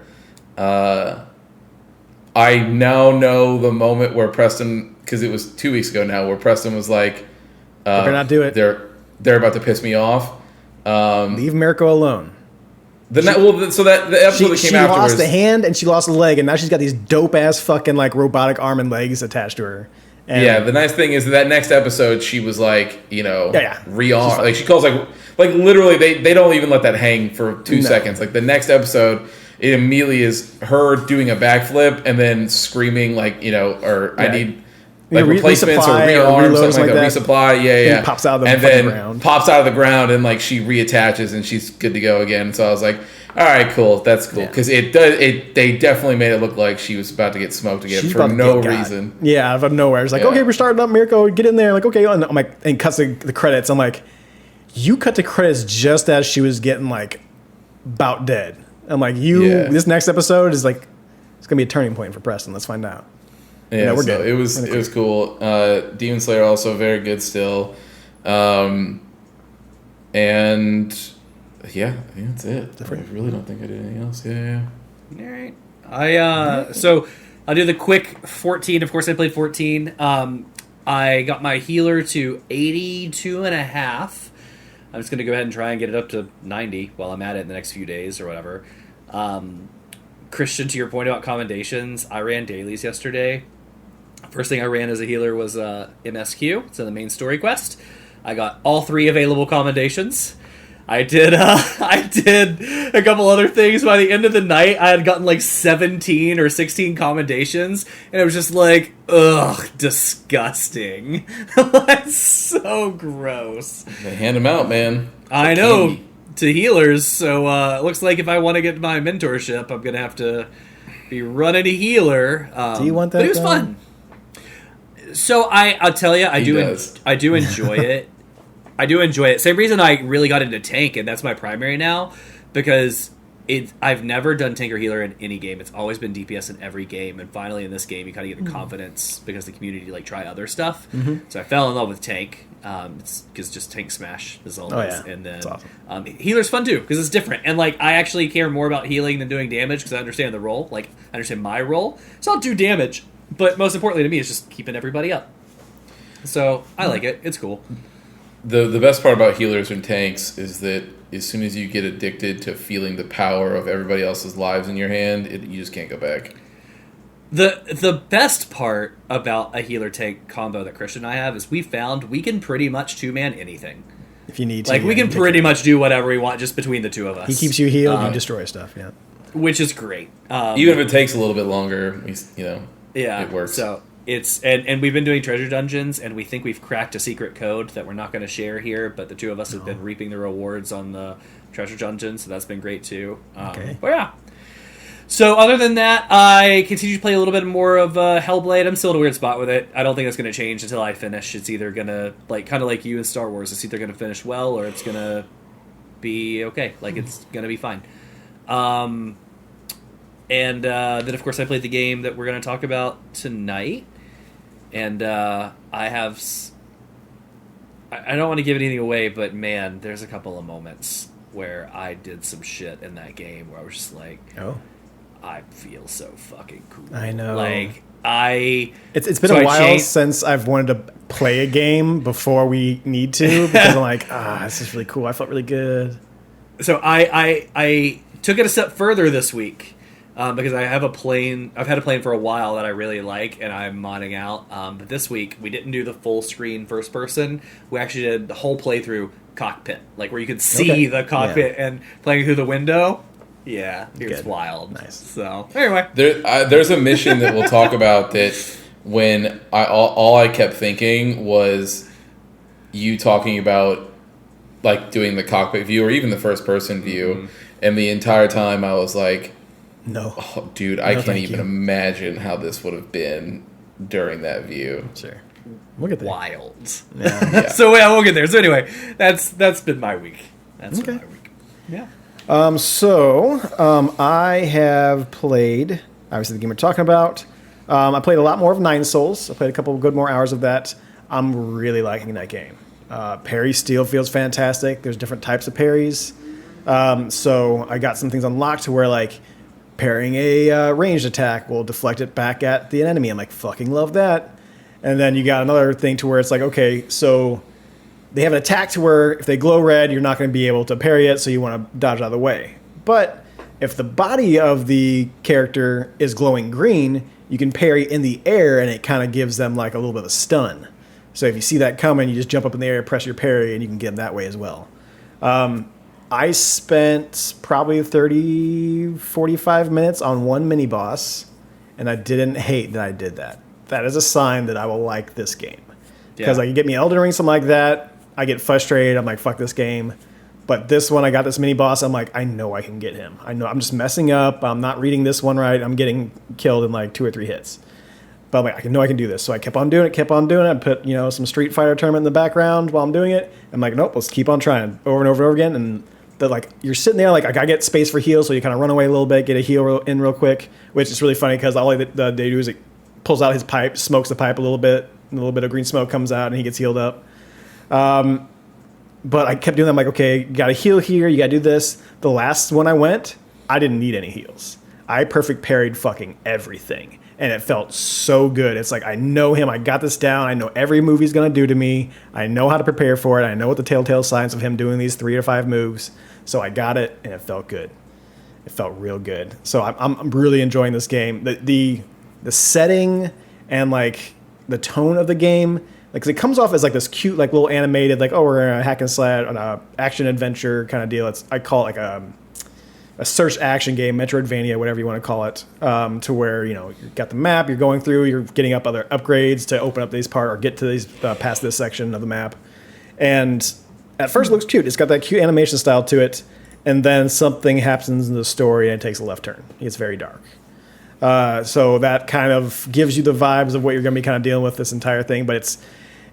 I now know the moment where Preston, because it was 2 weeks ago now, where Preston was like, better not do it. They're about to piss me off. Leave Mirko alone. So that the episode that came She afterwards. lost a hand and she lost a leg, and now she's got these dope ass fucking like robotic arm and legs attached to her. And Yeah, the nice thing is that next episode she was like, Yeah. rearm. Like she calls like literally they don't even let that hang for 2 seconds. Like the next episode, it immediately is her doing a backflip and then screaming like I need like replacements or resupply or rearms, reloads something like like that. that. Resupply, yeah. it pops out of the and fucking then ground. pops out of the ground and like she reattaches and she's good to go again. So I was like, all right, cool, that's cool, because they definitely made it look like she was about to get smoked again She's for about to no get got. reason. Yeah, out of nowhere. It's like, Yeah. okay, we're starting up Mirko, get in there. Like, okay, and I'm like, and cuts the credits. I'm like, you cut the credits just as she was getting like about dead. I'm like, Yeah. this next episode is like, it's gonna be a turning point for Preston. Let's find out. Yeah, we're so good. it was cool. Demon Slayer also very good still, and Yeah, I think that's it. I really don't think I did anything else. Yeah. All right. So I'll do the quick 14. Of course, I played 14. I got my healer to 82 and a half. I'm just going to go ahead and try and get it up to 90 while I'm at it in the next few days or whatever. Christian, to your point about commendations, I ran dailies yesterday. First thing I ran as a healer was MSQ. It's in the main story quest. I got all 3 available commendations. I did a couple other things. By the end of the night, I had gotten like 17 or 16 commendations, and it was just like, ugh, disgusting. That's so gross. They hand them out, man. I know, to healers, so it looks like if I want to get my mentorship, I'm going to have to be running a healer. Do you want that? But it was fun. So I'll tell you, I do enjoy it. I do enjoy it. Same reason I really got into tank, and that's my primary now, because I've never done tank or healer in any game. It's always been DPS in every game, and finally in this game, you kind of get the confidence because the community try other stuff. So I fell in love with tank. It's because just tank smash is all it is, and then awesome. Healer's fun too because it's different, and I actually care more about healing than doing damage because I understand the role. I understand my role, so I'll do damage. But most importantly to me is just keeping everybody up. So I like it. It's cool. The best part about healers and tanks is that as soon as you get addicted to feeling the power of everybody else's lives in your hand, you just can't go back. The best part about a healer tank combo that Christian and I have is we found we can pretty much 2-man anything. If you need to. We can pretty much do whatever we want just between the two of us. He keeps you healed, you destroy stuff, yeah. Which is great. Even if it takes a little bit longer, yeah, it works. So it's and we've been doing treasure dungeons, and we think we've cracked a secret code that we're not going to share here, but the two of us have been reaping the rewards on the treasure dungeons, so that's been great too. Okay. But yeah. So other than that, I continue to play a little bit more of Hellblade. I'm still in a weird spot with it. I don't think it's going to change until I finish. It's either going to, kind of like you in Star Wars, it's either going to finish well or it's going to be okay. It's going to be fine. And then, of course, I played the game that we're going to talk about tonight. And I don't want to give anything away, but man, there's a couple of moments where I did some shit in that game where I was just like, I feel so fucking cool. I know. It's been a while since I've wanted to play a game before we need to, because I'm like, this is really cool. I felt really good. So I took it a step further this week. Because I've had a plane for a while that I really like, and I'm modding out. But this week, we didn't do the full screen first person. We actually did the whole playthrough cockpit, where you could see the cockpit and playing through the window. Yeah, it was wild. Nice. So, anyway. There's a mission that we'll talk about that when all I kept thinking was you talking about, doing the cockpit view or even the first person view. And the entire time I was like, no. Oh, dude, I can't even imagine how this would have been during that view. Sure. We'll get there. Wild. Yeah. So, yeah, we'll get there. So, anyway, that's been my week. That's been my week. Yeah. I have played, obviously, the game we're talking about. I played a lot more of Nine Souls. I played a couple of good more hours of that. I'm really liking that game. Parry Steel feels fantastic. There's different types of parries. So I got some things unlocked to where, parrying a ranged attack will deflect it back at the enemy. I'm like, fucking love that. And then you got another thing to where it's like, okay, so they have an attack to where if they glow red, you're not going to be able to parry it, so you want to dodge out of the way. But if the body of the character is glowing green, you can parry in the air, and it kind of gives them a little bit of a stun. So if you see that coming, you just jump up in the air, press your parry, and you can get them that way as well. I spent probably 30, 45 minutes on one mini boss, and I didn't hate that I did that. That is a sign that I will like this game. Because you get me Elden Ring, something like that, I get frustrated, I'm like, fuck this game. But this one, I got this mini boss, I'm like, I know I can get him. I know I'm just messing up, I'm not reading this one right, I'm getting killed in 2 or 3 hits. But I'm like, I know I can do this. So I kept on doing it. I put, some Street Fighter tournament in the background while I'm doing it. I'm like, nope, let's keep on trying over and over and over again. And you're sitting there, I gotta get space for heal, so you kind of run away a little bit, get a heal in real quick, which is really funny because all they do is it pulls out his pipe, smokes the pipe a little bit of green smoke comes out, and he gets healed up. but I kept doing that. I'm like, okay, you got to heal here. You got to do this. The last one I went, I didn't need any heals. I perfect parried fucking everything. And it felt so good. It's like, I know him. I got this down. I know every move he's going to do to me. I know how to prepare for it. I know what the telltale signs of him doing these 3 or 5 moves. So I got it, and it felt good. It felt real good. So I'm really enjoying this game. The setting and like the tone of the game, like, 'cause it comes off as like this cute, like little animated, like, oh, we're in a hack and slash, on a action adventure kind of deal. I call it like a search action game, Metroidvania, whatever you want to call it, to where, you know, you've got the map, you're going through, you're getting up other upgrades to open up these part or get to these past this section of the map. And at first it looks cute. It's got that cute animation style to it. And then something happens in the story and it takes a left turn. It's very dark. So that kind of gives you the vibes of what you're going to be kind of dealing with this entire thing. But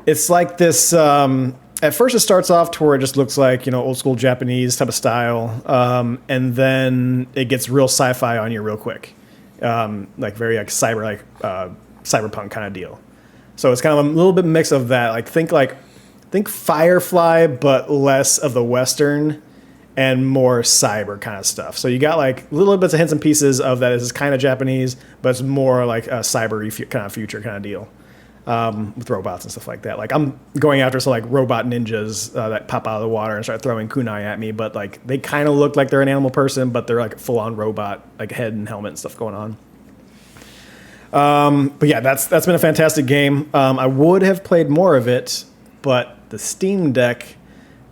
it's like this. At first, it starts off to where it just looks like, you know, old school Japanese type of style, and then it gets real sci-fi on you real quick, like very like cyberpunk kind of deal. So it's kind of a little bit mix of that. Think Firefly, but less of the Western and more cyber kind of stuff. So you got like little bits of hints and pieces of that is kind of Japanese, but it's more like a cyber kind of future kind of deal. With robots and stuff like that. Like, I'm going after some like robot ninjas that pop out of the water and start throwing kunai at me, but like they kind of look like they're an animal person, but they're like full on robot, like head and helmet and stuff going on. But yeah, that's been a fantastic game. I would have played more of it, but the Steam Deck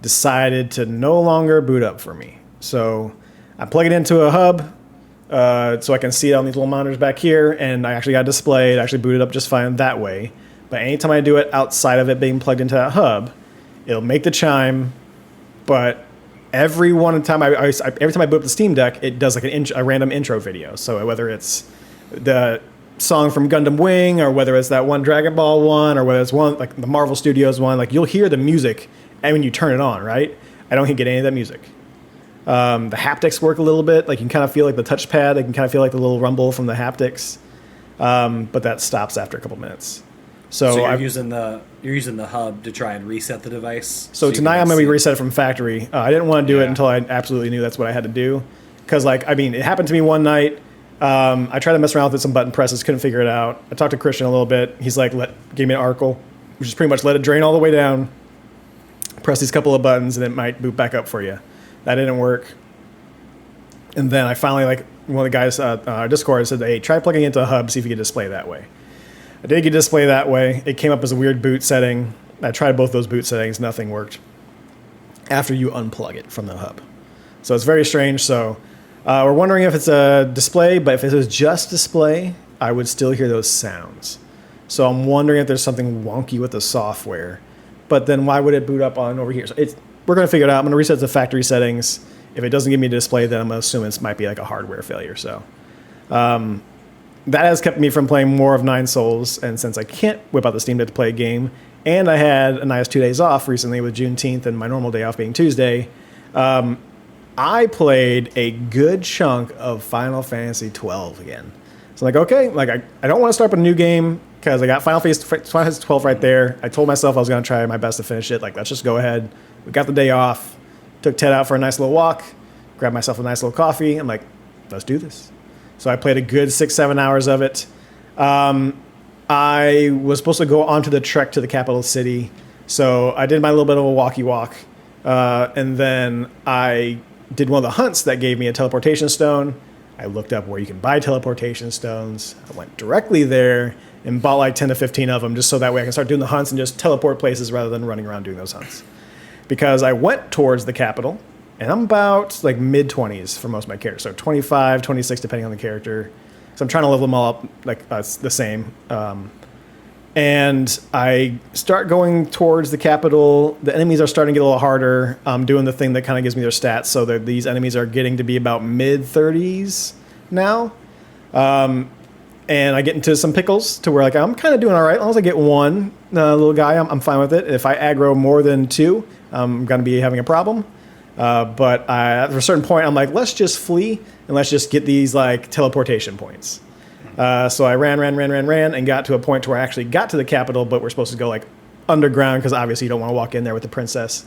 decided to no longer boot up for me. So I plug it into a hub, so I can see it on these little monitors back here, and I actually got a display. It actually booted up just fine that way. But anytime I do it outside of it being plugged into that hub, it'll make the chime. But every time I boot up the Steam Deck, it does like a random intro video. So whether it's the song from Gundam Wing, or whether it's that one Dragon Ball one, or whether it's one like the Marvel Studios one, like you'll hear the music, and when you turn it on, right? I don't get any of that music. The haptics work a little bit. Like you can kind of feel like the touchpad. I can kind of feel like the little rumble from the haptics. But that stops after a couple minutes. So you're using the hub to try and reset the device. So tonight I'm going to reset it from factory. I didn't want to do it until I absolutely knew that's what I had to do. Because like, I mean, it happened to me one night. I tried to mess around with some button presses, couldn't figure it out. I talked to Christian a little bit. He's like, gave me an article, which is pretty much let it drain all the way down. Press these couple of buttons and it might boot back up for you. That didn't work. And then I finally, like, one of the guys on our Discord said, hey, try plugging into a hub, see if you can display that way. I did get display that way. It came up as a weird boot setting. I tried both those boot settings. Nothing worked after you unplug it from the hub. So it's very strange. So we're wondering if it's a display, but if it was just display, I would still hear those sounds. So I'm wondering if there's something wonky with the software. But then why would it boot up on over here? So we're going to figure it out. I'm going to reset the factory settings. If it doesn't give me a display, then I'm going to assume it might be like a hardware failure. So that has kept me from playing more of Nine Souls. And since I can't whip out the Steam Deck to play a game, and I had a nice 2 days off recently with Juneteenth and my normal day off being Tuesday, I played a good chunk of Final Fantasy 12 again. So I'm like, okay, like I don't want to start up a new game because I got Final Fantasy 12 right there. I told myself I was going to try my best to finish it. Like, let's just go ahead. We got the day off. Took Ted out for a nice little walk. Grabbed myself a nice little coffee. I'm like, let's do this. So I played a good 6-7 hours of it. I was supposed to go onto the trek to the capital city. So I did my little bit of a walkie walk. And then I did one of the hunts that gave me a teleportation stone. I looked up where you can buy teleportation stones. I went directly there and bought like 10 to 15 of them just so that way I can start doing the hunts and just teleport places rather than running around doing those hunts. Because I went towards the capital, and I'm about like mid-20s for most of my characters. So 25, 26, depending on the character. So I'm trying to level them all up like the same. And I start going towards the capital. The enemies are starting to get a little harder. I'm doing the thing that kind of gives me their stats. So that these enemies are getting to be about mid-30s now. And I get into some pickles to where like I'm kind of doing all right. As long as I get one little guy, I'm fine with it. If I aggro more than 2, I'm going to be having a problem. But at a certain point, I'm like, let's just flee and let's just get these like teleportation points. So I ran and got to a point where I actually got to the capital, but we're supposed to go like underground because obviously you don't want to walk in there with the princess.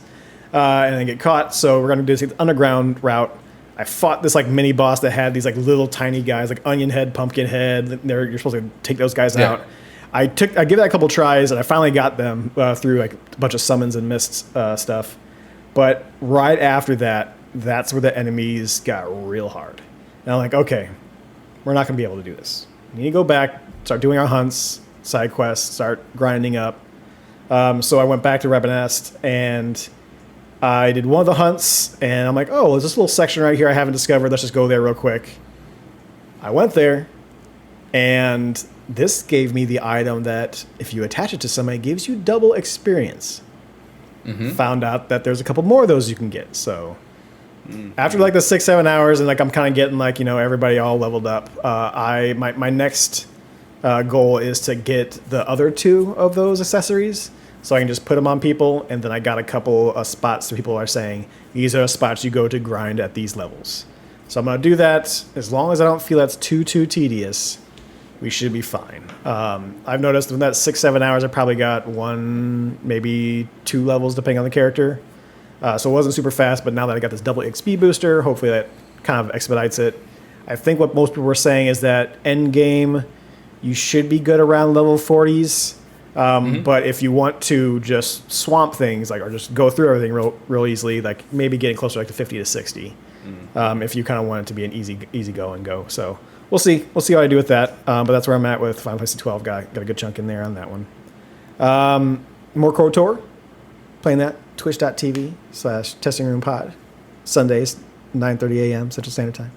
and then get caught. So we're going to do the underground route. I fought this like mini boss that had these like little tiny guys, like onion head, pumpkin head. You're supposed to take those guys out. I give that a couple tries, and I finally got them through like a bunch of summons and mists stuff. But right after that, that's where the enemies got real hard. And I'm like, okay, we're not going to be able to do this. We need to go back, start doing our hunts, side quests, start grinding up. So I went back to Rabanest, and I did one of the hunts, and I'm like, oh, there's this little section right here I haven't discovered. Let's just go there real quick. I went there, and this gave me the item that if you attach it to somebody, it gives you double experience. Found out that there's a couple more of those you can get. So after like the 6-7 hours, and like I'm kind of getting like, everybody all leveled up, my next goal is to get the other 2 of those accessories. So I can just put them on people, and then I got a couple of spots that people are saying, these are spots you go to grind at these levels. So I'm going to do that. As long as I don't feel that's too tedious, we should be fine. I've noticed in that 6-7 hours, I probably got 1, maybe 2 levels, depending on the character. So it wasn't super fast, but now that I got this double XP booster, hopefully that kind of expedites it. I think what most people were saying is that end game, you should be good around level 40s. But if you want to just swamp things, like, or just go through everything real easily, like maybe getting closer like to 50 to 60, if you kind of want it to be an easy go and go. So we'll see what I do with that. But that's where I'm at with Final Fantasy 12. Got a good chunk in there on that one. More KOTOR, playing that, twitch.tv/testingroompod, Sundays, 9:30 a.m. Central Standard Time.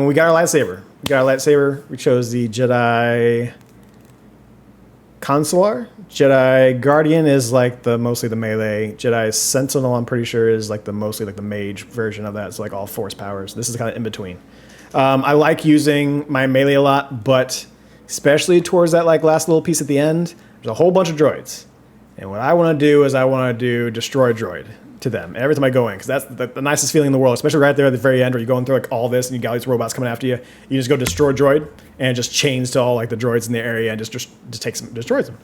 We got our lightsaber. We chose the Jedi Consular. Jedi Guardian is like mostly the melee. Jedi Sentinel, I'm pretty sure, is like mostly the mage version of that. It's like all force powers. This is kind of in between. I like using my melee a lot, but especially towards that like last little piece at the end, there's a whole bunch of droids. And what I want to do is destroy droid to them every time I go in, because that's the nicest feeling in the world, especially right there at the very end where you're going through like all this and you got all these robots coming after you. You just go destroy droid and it just chains to all like the droids in the area and just destroys them.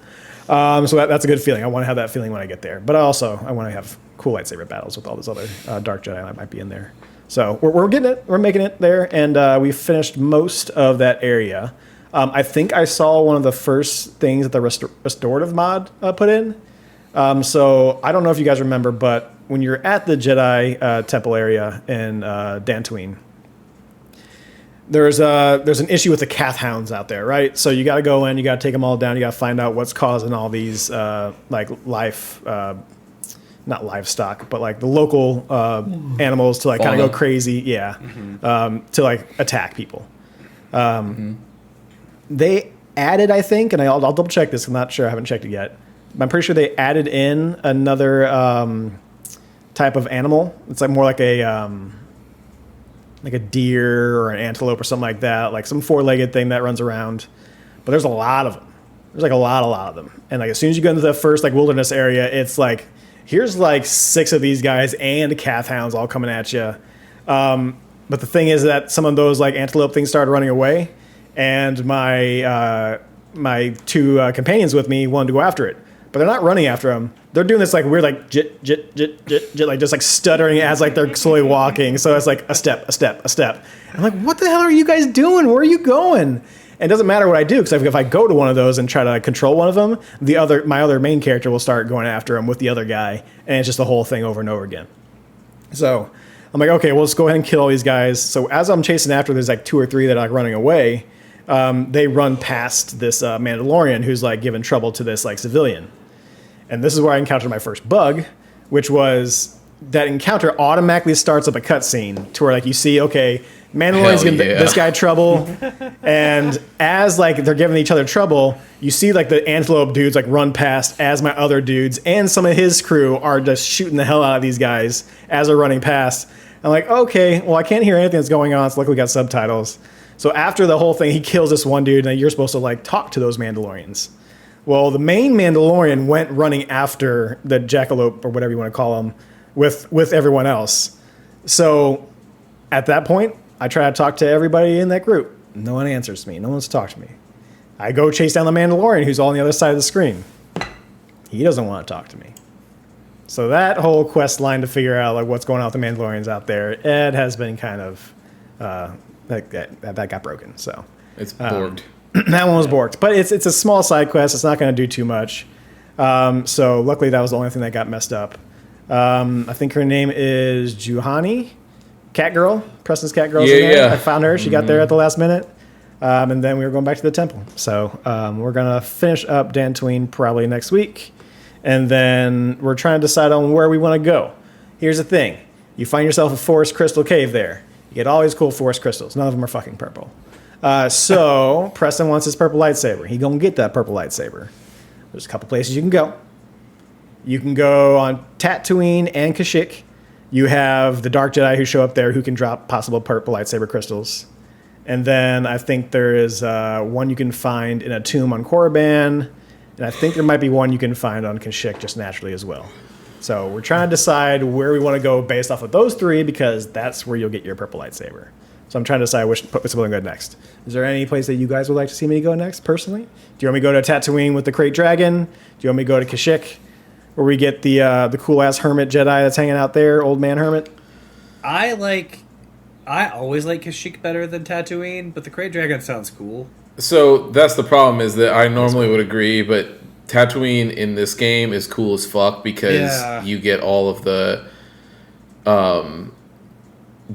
So that's a good feeling. I want to have that feeling when I get there. But I want to have cool lightsaber battles with all those other Dark Jedi that might be in there. So we're getting it. We're making it there, and we finished most of that area. I think I saw one of the first things that the restorative mod put in. So I don't know if you guys remember, but when you're at the Jedi temple area in Dantooine, there's an issue with the Cath Hounds out there, right? So you got to go in, you got to take them all down, you got to find out what's causing all these like not livestock, but like the local animals to like kind of go crazy, to like attack people. They added, I think, and I'll double check this. I'm not sure. I haven't checked it yet. I'm pretty sure they added in another type of animal. It's like more like a deer or an antelope or something like that, like some 4-legged thing that runs around. But there's a lot of them. There's like a lot of them. And like as soon as you go into the first like wilderness area, it's like here's like 6 of these guys and Cath Hounds all coming at you. But the thing is that some of those like antelope things started running away, and my 2 companions with me wanted to go after it. But they're not running after them. They're doing this like weird like jit, like just like stuttering as like they're slowly walking. So it's like a step. I'm like, what the hell are you guys doing? Where are you going? And it doesn't matter what I do, because if I go to one of those and try to like, control one of them, my other main character will start going after him with the other guy, and it's just the whole thing over and over again. So I'm like, okay, well, let's go ahead and kill all these guys. So as I'm chasing after, there's like 2 or 3 that are like running away. They run past this Mandalorian who's like giving trouble to this like civilian. And this is where I encountered my first bug, which was that encounter automatically starts up a cutscene to where like you see, okay, Mandalorian's giving this guy trouble, and as like they're giving each other trouble, you see like the antelope dudes like run past as my other dudes and some of his crew are just shooting the hell out of these guys as they're running past. I'm like, okay, well, I can't hear anything that's going on, so luckily we got subtitles. So after the whole thing, he kills this one dude, and you're supposed to like talk to those Mandalorians. Well, the main Mandalorian went running after the jackalope, or whatever you want to call him, with everyone else. So at that point, I try to talk to everybody in that group. No one answers me. No one's talked to me. I go chase down the Mandalorian who's on the other side of the screen. He doesn't want to talk to me. So that whole quest line to figure out like what's going on with the Mandalorians out there, it has been kind of that got broken. So It's borked. that one was borked, but it's a small side quest. It's not going to do too much. So luckily that was the only thing that got messed up. I think her name is Juhani, Cat Girl, Preston's Cat Girl. Yeah. I found her. She got there at the last minute. And then we were going back to the temple. So we're going to finish up Dantooine probably next week. And then we're trying to decide on where we want to go. Here's the thing. You find yourself a forest crystal cave there. You get all these cool forest crystals. None of them are fucking purple. So Preston wants his purple lightsaber. He going to get that purple lightsaber. There's a couple places you can go. You can go on Tatooine and Kashyyyk. You have the Dark Jedi who show up there who can drop possible purple lightsaber crystals. And then I think there is one you can find in a tomb on Korriban. And I think there might be one you can find on Kashyyyk just naturally as well. So we're trying to decide where we want to go based off of those three because that's where you'll get your purple lightsaber. So I'm trying to decide which one to go next. Is there any place that you guys would like to see me go next, personally? Do you want me to go to Tatooine with the Krayt Dragon? Do you want me to go to Kashyyyk, where we get the cool-ass hermit Jedi that's hanging out there, old man hermit? I always like Kashyyyk better than Tatooine, but the Krayt Dragon sounds cool. So that's the problem is that I normally would agree, but Tatooine in this game is cool as fuck because you get all of the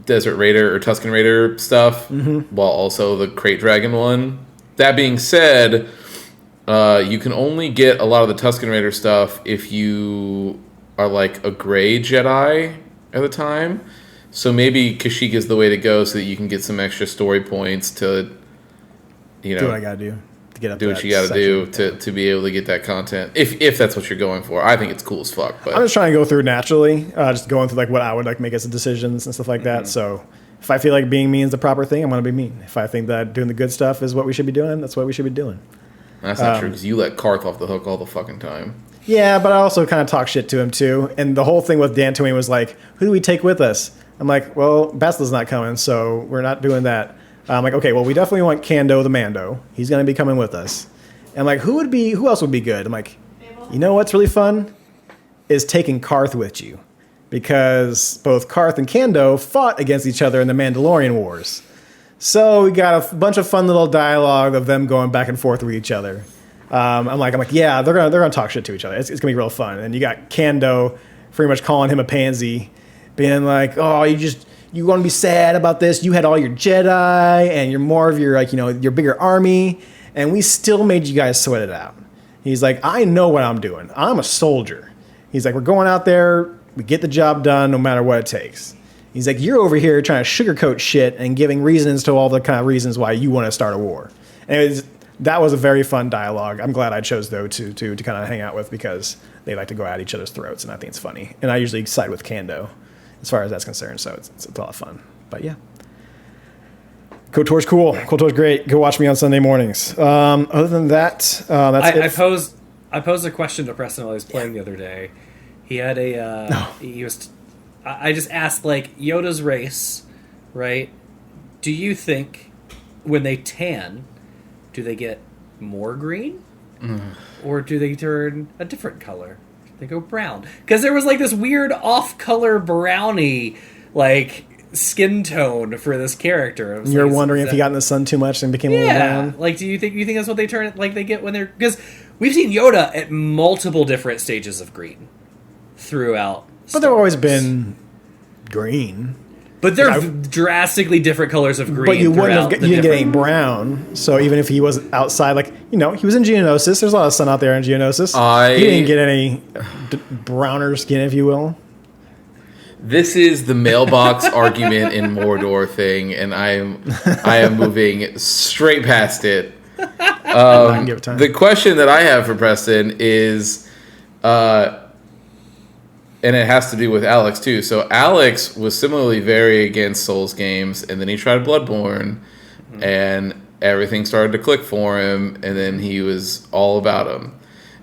Desert Raider or Tusken Raider stuff, while also the Krayt Dragon one. That being said, you can only get a lot of the Tusken Raider stuff if you are like a gray Jedi at the time. So maybe Kashyyyk is the way to go so that you can get some extra story points to, you know, Do what I gotta do to get up. do to what that you got to do section. to be able to get that content. If that's what you're going for, I think it's cool as fuck. But I'm just trying to go through naturally, just going through like what I would like make as decisions and stuff like that. So if I feel like being mean is the proper thing, I'm gonna be mean. If I think that doing the good stuff is what we should be doing, that's what we should be doing. that's not true because you let Karth off the hook all the fucking time. Yeah, but I also kind of talk shit to him too. And the whole thing with Dantooine was like, who do we take with us? I'm like, well, Bastla's not coming, so we're not doing that. I'm like, okay, well, we definitely want Kando the Mando. He's going to be coming with us. And I'm like, who else would be good? I'm like, you know what's really fun? Is taking Karth with you. Because both Karth and Kando fought against each other in the Mandalorian Wars. So we got a bunch of fun little dialogue of them going back and forth with each other. I'm like, yeah, they're gonna talk shit to each other. It's gonna be real fun. And you got Kando pretty much calling him a pansy, being like, oh, you want to be sad about this? You had all your Jedi, and you're more of your your bigger army, and we still made you guys sweat it out. He's like, I know what I'm doing. I'm a soldier. He's like, we're going out there, we get the job done, no matter what it takes. He's like, you're over here trying to sugarcoat shit and giving reasons to all the kind of reasons why you want to start a war. And that was a very fun dialogue. I'm glad I chose though to kind of hang out with because they like to go at each other's throats, and I think it's funny. And I usually side with Kando as far as that's concerned, so it's a lot of fun. But yeah, KOTOR's cool. KOTOR's great. Go watch me on Sunday mornings. Other than that, that's it. I posed a question to Preston while he was playing the other day. He had I just asked, like, Yoda's race, right? Do you think when they tan, do they get more green? Or do they turn a different color? They go brown. Because there was, like, this weird off-color brownie, like, skin tone for this character. You're wondering if he got in the sun too much and became a little brown? Like, do you think that's what they turn, like, they get when they're... Because we've seen Yoda at multiple different stages of green throughout But they've always been green. But they're drastically different colors of green. But you wouldn't throughout you didn't get any brown. So even if he was outside, like, he was in Geonosis. There's a lot of sun out there in Geonosis. He didn't get any browner skin, if you will. This is the mailbox argument in Mordor thing, and I am moving straight past it. I can give it time. The question that I have for Preston is, and it has to do with Alex too. So Alex was similarly very against Souls games, and then he tried Bloodborne, and everything started to click for him, and then he was all about them.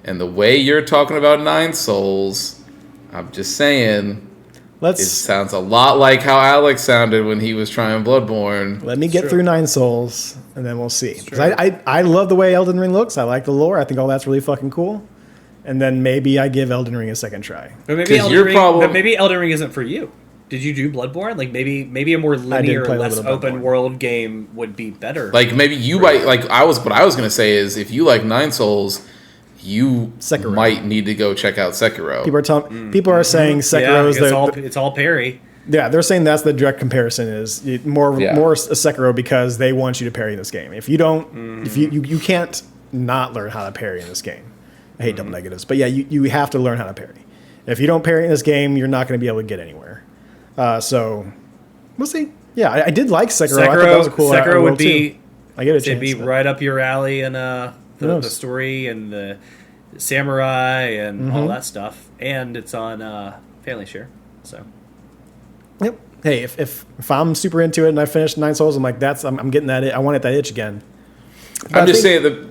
And the way you're talking about Nine Souls, I'm just saying, it sounds a lot like how Alex sounded when he was trying Bloodborne. Let me get through Nine Souls, and then we'll see. 'Cause I love the way Elden Ring looks. I like the lore. I think all that's really fucking cool. and then maybe I give Elden Ring a second try. But maybe 'Cause Elden your Ring, problem- but maybe Elden Ring isn't for you. Did you do Bloodborne? Like maybe a more linear, play a less little bit of open Bloodborne. world game would be better. Like maybe you might like what I was gonna say is if you like Nine Souls, you Sekiro. might need to go check out Sekiro. People are saying yeah, Sekiro's it's all parry. yeah, they're saying that's the direct comparison is more a Sekiro because they want you to parry in this game. If you don't, if you can't not learn how to parry in this game. I hate double negatives, but yeah, you have to learn how to parry. If you don't parry in this game, you're not going to be able to get anywhere. So we'll see. Yeah, I did like Sekiro. I thought that was a cool Sekiro would world be too. I get a it'd chance. be but- right up your alley and the knows? story and the samurai and all that stuff. And it's on Family Share. So Yep. Hey, if I'm super into it and I finish Nine Souls, I'm like I'm getting that. I want that itch again. I'm just saying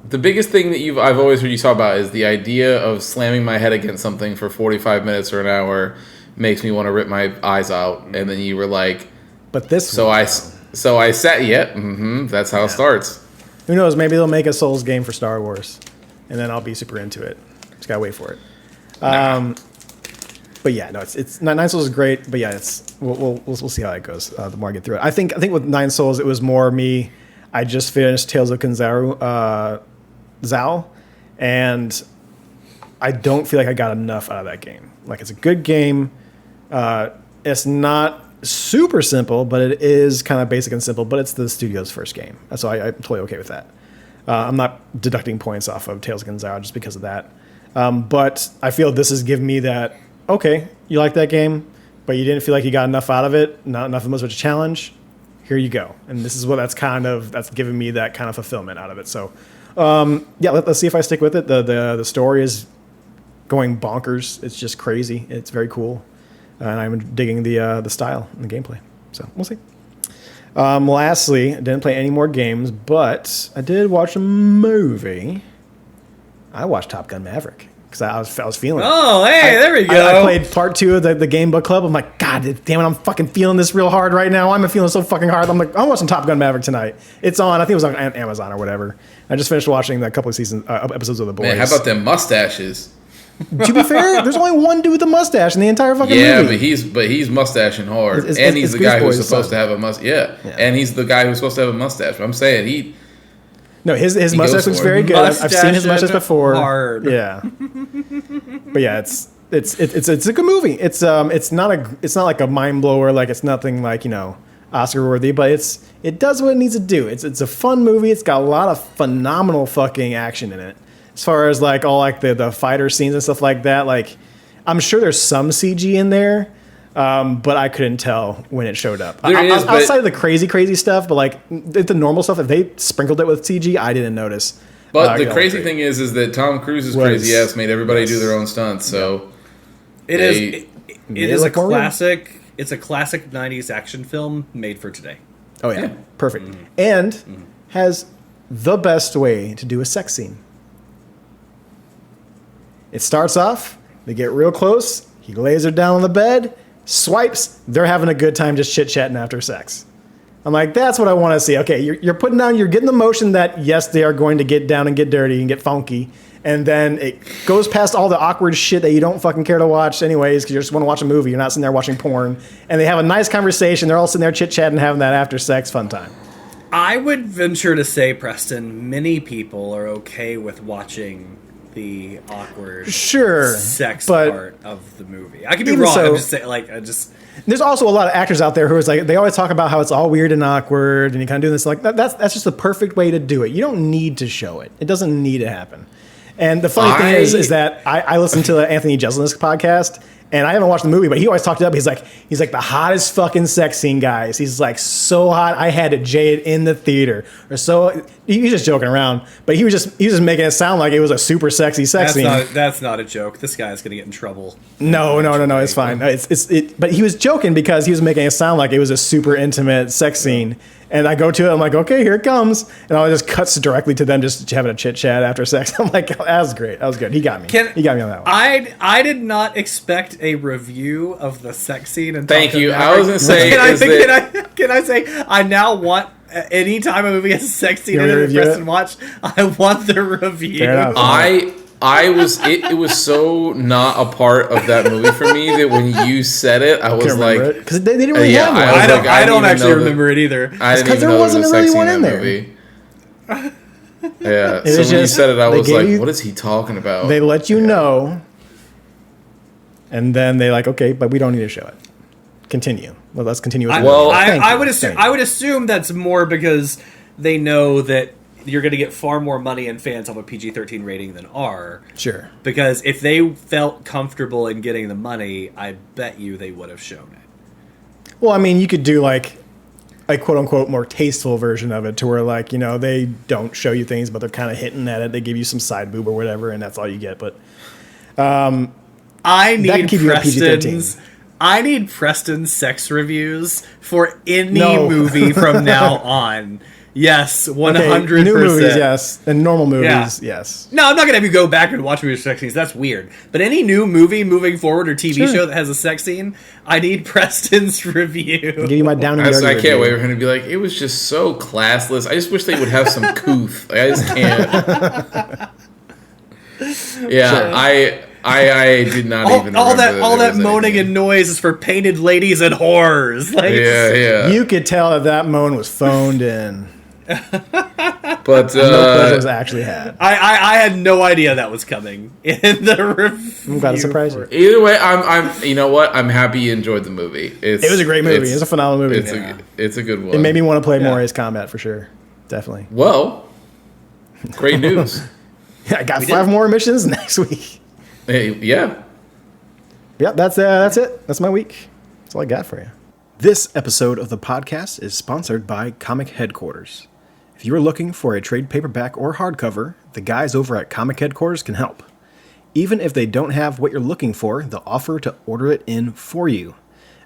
the biggest thing that I've always heard you talk about is the idea of slamming my head against something for 45 minutes or an hour makes me want to rip my eyes out. And then you were like, But this so one, I sat. That's how it starts. who knows? Maybe they'll make a Souls game for Star Wars, and then I'll be super into it. Just gotta wait for it. But yeah, no, it's Nine Souls is great. But yeah, we'll see how it goes. The more I get through it, I think with Nine Souls it was more me. I just finished Tales of Kanzaru, Zao, and I don't feel like I got enough out of that game. Like it's a good game. It's not super simple, but it is kind of basic and simple. But it's the studio's first game, so I'm totally okay with that. I'm not deducting points off of Tales of Kanzaru just because of that. But I feel this has given me that. Okay, you like that game, but you didn't feel like you got enough out of it. Not enough of much of a challenge. Here you go, and this is what that's giving me that kind of fulfillment out of it. So, yeah, let's see if I stick with it. The story is going bonkers. It's just crazy. It's very cool, and I'm digging the style and the gameplay. So we'll see. Lastly, I didn't play any more games, but I did watch a movie. I watched Top Gun Maverick because I was feeling it. oh hey, there we go. I played part 2 of the Game Book Club. I'm like, God damn it, I'm fucking feeling this real hard right now. I'm feeling so fucking hard. I'm like, I'm watching Top Gun Maverick tonight. It's on. I think it was on Amazon or whatever. I just finished watching a couple of episodes of The Boys. Man, how about them mustaches? To be fair, there's only one dude with a mustache in the entire fucking Yeah, movie. but he's mustaching hard, It's- and it's he's the guy Goose who's Boy's supposed son. to have a mustache. Yeah, and he's the guy who's supposed to have a mustache. But I'm saying No, his goes mustache looks for it. very good. I've seen his mustache Mustaching before. hard. Yeah, but yeah, it's a good movie. It's not like a mind blower. Like it's nothing like Oscar worthy, but it does what it needs to do. It's a fun movie. It's got a lot of phenomenal fucking action in it. As far as like all like the fighter scenes and stuff like that, like I'm sure there's some CG in there, but I couldn't tell when it showed up. There is, but- outside of the crazy stuff, but like the normal stuff, if they sprinkled it with CG, I didn't notice. But the crazy thing is that Tom Cruise's Was- crazy ass made everybody do their own stunts. So It They- is. It Made is it a look more real. classic. It's a classic '90s action film made for today. Oh yeah, perfect. And has the best way to do a sex scene. It starts off, they get real close, he lays her down on the bed, swipes, they're having a good time just chit-chatting after sex. I'm like, that's what I want to see. Okay, you're putting down, you're getting the motion that, yes, they are going to get down and get dirty and get funky. And then it goes past all the awkward shit that you don't fucking care to watch anyways because you just want to watch a movie. You're not sitting there watching porn. And they have a nice conversation. They're all sitting there chit-chatting, having that after sex fun time. I would venture to say, Preston, many people are okay with watching the awkward Sure, sex but part of the movie. I could be even wrong. so- I'm just saying, like, there's also a lot of actors out there who is like, they always talk about how it's all weird and awkward and you kind of do this. Like, that's just the perfect way to do it. You don't need to show it. It doesn't need to happen. And the funny thing is that I listen to the Anthony Jeselnik podcast, and I haven't watched the movie, but he always talked it up. He's like the hottest fucking sex scene, guys. He's like so hot. I had to jade in the theater, or so. He's just joking around, but he was just making it sound like it was a super sexy sex scene. that's not a joke. This guy's gonna get in trouble. No, it's fine. But he was joking because he was making it sound like it was a super intimate sex scene. And I go to it, I'm like, okay, here it comes. And I just cuts directly to them just having a chit chat after sex. I'm like, that was great. That was good. He got me. He got me on that one. I did not expect a review of the sex scene. And Thank you. I was gonna say, can I say I now want anytime a movie has a sex scene You in want it me to and review Preston it? watch, I want the review. Fair enough. it was so not a part of that movie for me that when you said it, I was like, because they didn't really yeah, have one. I was like, I don't didn't actually even know remember it either. I didn't because even there know wasn't there was really sex one scene in there. movie. Yeah, It so was when you just- said it, I they was like, gave- what is he talking about? They let you know, and then they like, okay, but we don't need to show it. Continue. Well, let's continue with the Well, movie. Thank I you. would assume Thank you. I would assume that's more because they know that you're going to get far more money and fans off a PG-13 rating than R. Sure. Because if they felt comfortable in getting the money, I bet you they would have shown it. Well, I mean, you could do like a quote unquote more tasteful version of it to where like, you know, they don't show you things, but they're kind of hitting at it. They give you some side boob or whatever, and that's all you get. But I That need can keep you at Preston's. I need Preston's sex reviews for any No. movie from now on. Yes, 100%. okay, new movies, yes, and normal movies, Yeah. yes. No, I'm not gonna have you go back and watch movies with sex scenes. That's weird. But any new movie moving forward or TV Sure. show that has a sex scene, I need Preston's review. I'll give you my down and dirty. I can't review. wait for him to be like, it was just so classless. I just wish they would have some couth. I just can't. Yeah, I did not even all remember that there was moaning anything. and noise is for painted ladies and whores. Like, Yeah, yeah. You could tell that moan was phoned in. But No pleasure was actually had. I had no idea that was coming in the review. I'm glad to surprise you. either way, I'm you know what? I'm happy you enjoyed the movie. It was a great movie. It was a phenomenal movie. It's a good one. It made me want to play more Yeah. Ace Combat for sure. Definitely. Well, great news. I got We 5 did. more missions next week. Hey, yeah. Yeah, that's it. That's my week. That's all I got for you. This episode of the podcast is sponsored by Comic Headquarters. If you are looking for a trade paperback or hardcover, the guys over at Comic Headquarters can help. Even if they don't have what you're looking for, they'll offer to order it in for you.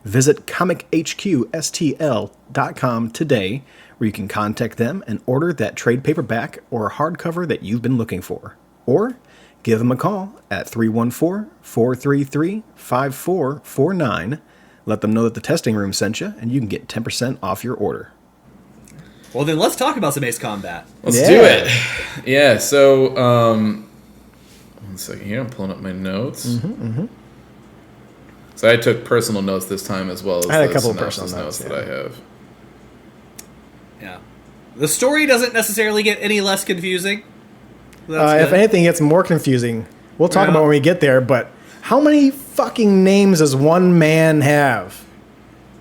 Visit comichqstl.com today, where you can contact them and order that trade paperback or hardcover that you've been looking for. Or give them a call at 314-433-5449. Let them know that the testing room sent you, and you can get 10% off your order. Well, then let's talk about some Ace Combat. Let's Yeah. do it. Yeah, so one second here, I'm pulling up my notes. So I took personal notes this time as well as I had a the couple of synopsis personal notes, that yeah. I have. Yeah. The story doesn't necessarily get any less confusing. That's If good. anything gets more confusing, we'll talk Yeah. about when we get there, but how many fucking names does one man have?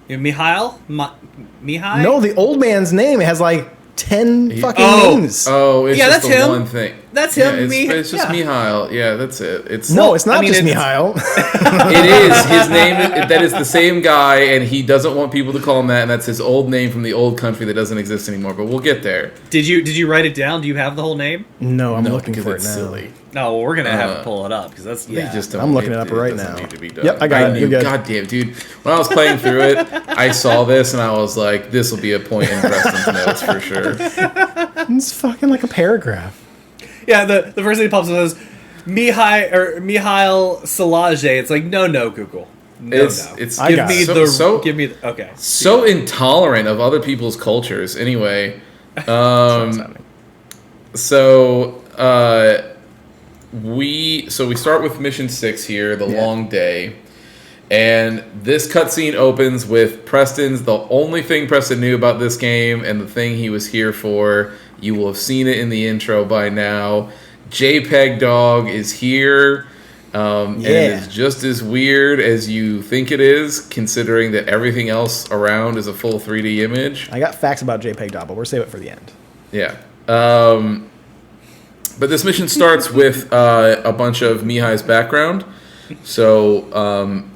Mihail? Mihai? No, the old man's name has like 10 fucking Oh. names. Oh, it's Yeah, just that's the him. one thing. That's Yeah, him, it's just yeah. Mihail. Yeah, that's it. It's No, it's not I mean, just it's- Mihail. It is his name. That is the same guy, and he doesn't want people to call him that. And that's his old name from the old country that doesn't exist anymore. But we'll get there. Did you write it down? Do you have the whole name? No, I'm No, looking because for it it's now. silly. No, well, we're gonna have to pull it up because that's They just don't I'm looking need it up to- right doesn't now. need to be done. Yep, I got it. You're good. God damn, dude. When I was playing through it, I saw this and I was like, "This will be a point in Preston's notes for sure." It's fucking like a paragraph. Yeah, the first thing that pops up is Mihail Salage. It's like no, Google. No. It's I got Give it. me so give me the, okay. so intolerant of other people's cultures. Anyway, so we start with mission 6 here, the long day, and this cutscene opens with Preston's the only thing Preston knew about this game and the thing he was here for. You will have seen it in the intro by now. JPEG Dog is here. And it Yeah. is just as weird as you think it is, considering that everything else around is a full 3D image. I got facts about JPEG Doll, but we'll save it for the end. Yeah. But this mission starts with a bunch of Mihai's background. So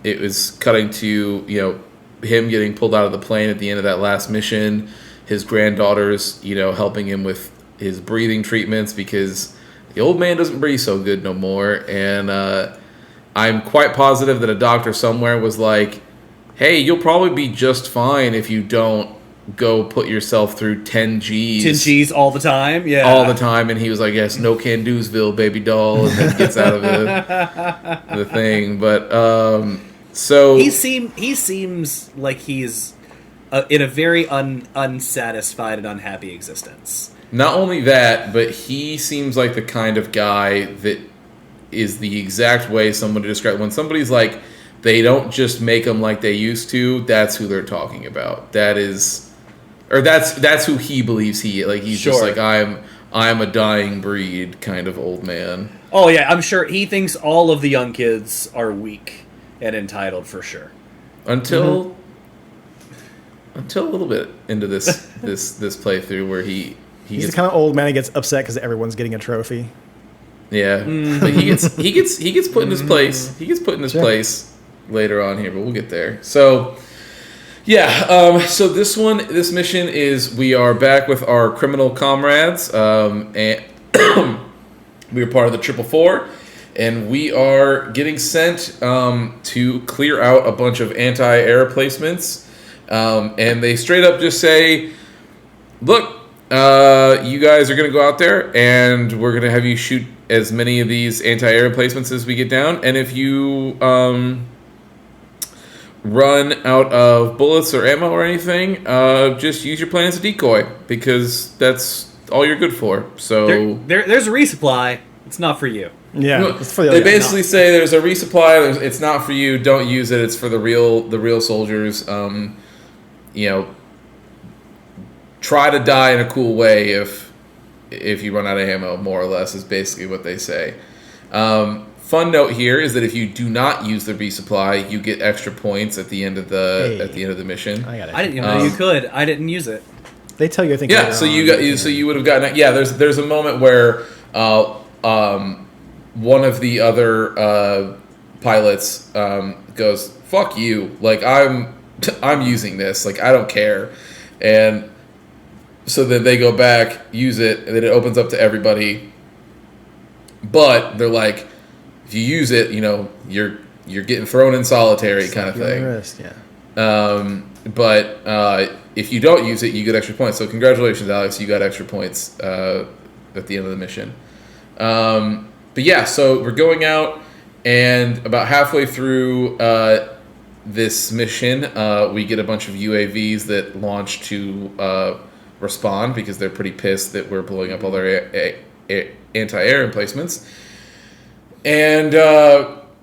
it was cutting to, him getting pulled out of the plane at the end of that last mission. His granddaughters, helping him with his breathing treatments because the old man doesn't breathe so good no more. And I'm quite positive that a doctor somewhere was like, hey, you'll probably be just fine if you don't go put yourself through 10 Gs. 10 G's all the time. Yeah, All the time. And he was like, yes, no can do'sville, baby doll. And then gets out of the thing. But, so... He seems like he's in a very unsatisfied and unhappy existence. Not only that, but he seems like the kind of guy that is the exact way someone to describe when somebody's like they don't just make them like they used to. That's who they're talking about. That's who he believes he like. He's just Sure. like I'm a dying breed kind of old man. Oh yeah, I'm sure he thinks all of the young kids are weak and entitled for sure. Until a little bit into this playthrough where he's He's the kind of old man who gets upset because everyone's getting a trophy. yeah, but he gets put in his place. He gets put in his place later on here, but we'll get there. So yeah, so this mission is we are back with our criminal comrades, and we are part of the 444, and we are getting sent to clear out a bunch of anti-air placements, and they straight up just say, look, you guys are going to go out there, and we're going to have you shoot as many of these anti-air emplacements as we get down, and if you run out of bullets or ammo or anything, just use your plane as a decoy, because that's all you're good for. So There's a resupply. It's not for you. Yeah, it's for the they other guy. basically say there's a resupply. It's not for you. Don't use it. It's for the real soldiers. Try to die in a cool way if you run out of ammo. More or less is basically what they say. Fun note here is that if you do not use the resupply, you get extra points at the end of the mission. I got it. I didn't even know you could. I didn't use it. They tell you, I think. Yeah, later so on. you would have gotten. Yeah, there's a moment where one of the other pilots goes, "Fuck you!" Like I'm using this. Like I don't care, and so then they go back, use it, and then it opens up to everybody. But they're like, if you use it, you're getting thrown in solitary kind of Slap you on thing. the wrist, yeah. But if you don't use it, you get extra points. So congratulations, Alex, you got extra points at the end of the mission. But yeah, so we're going out, and about halfway through this mission, we get a bunch of UAVs that launch to respond because they're pretty pissed that we're blowing up all their anti-air emplacements. And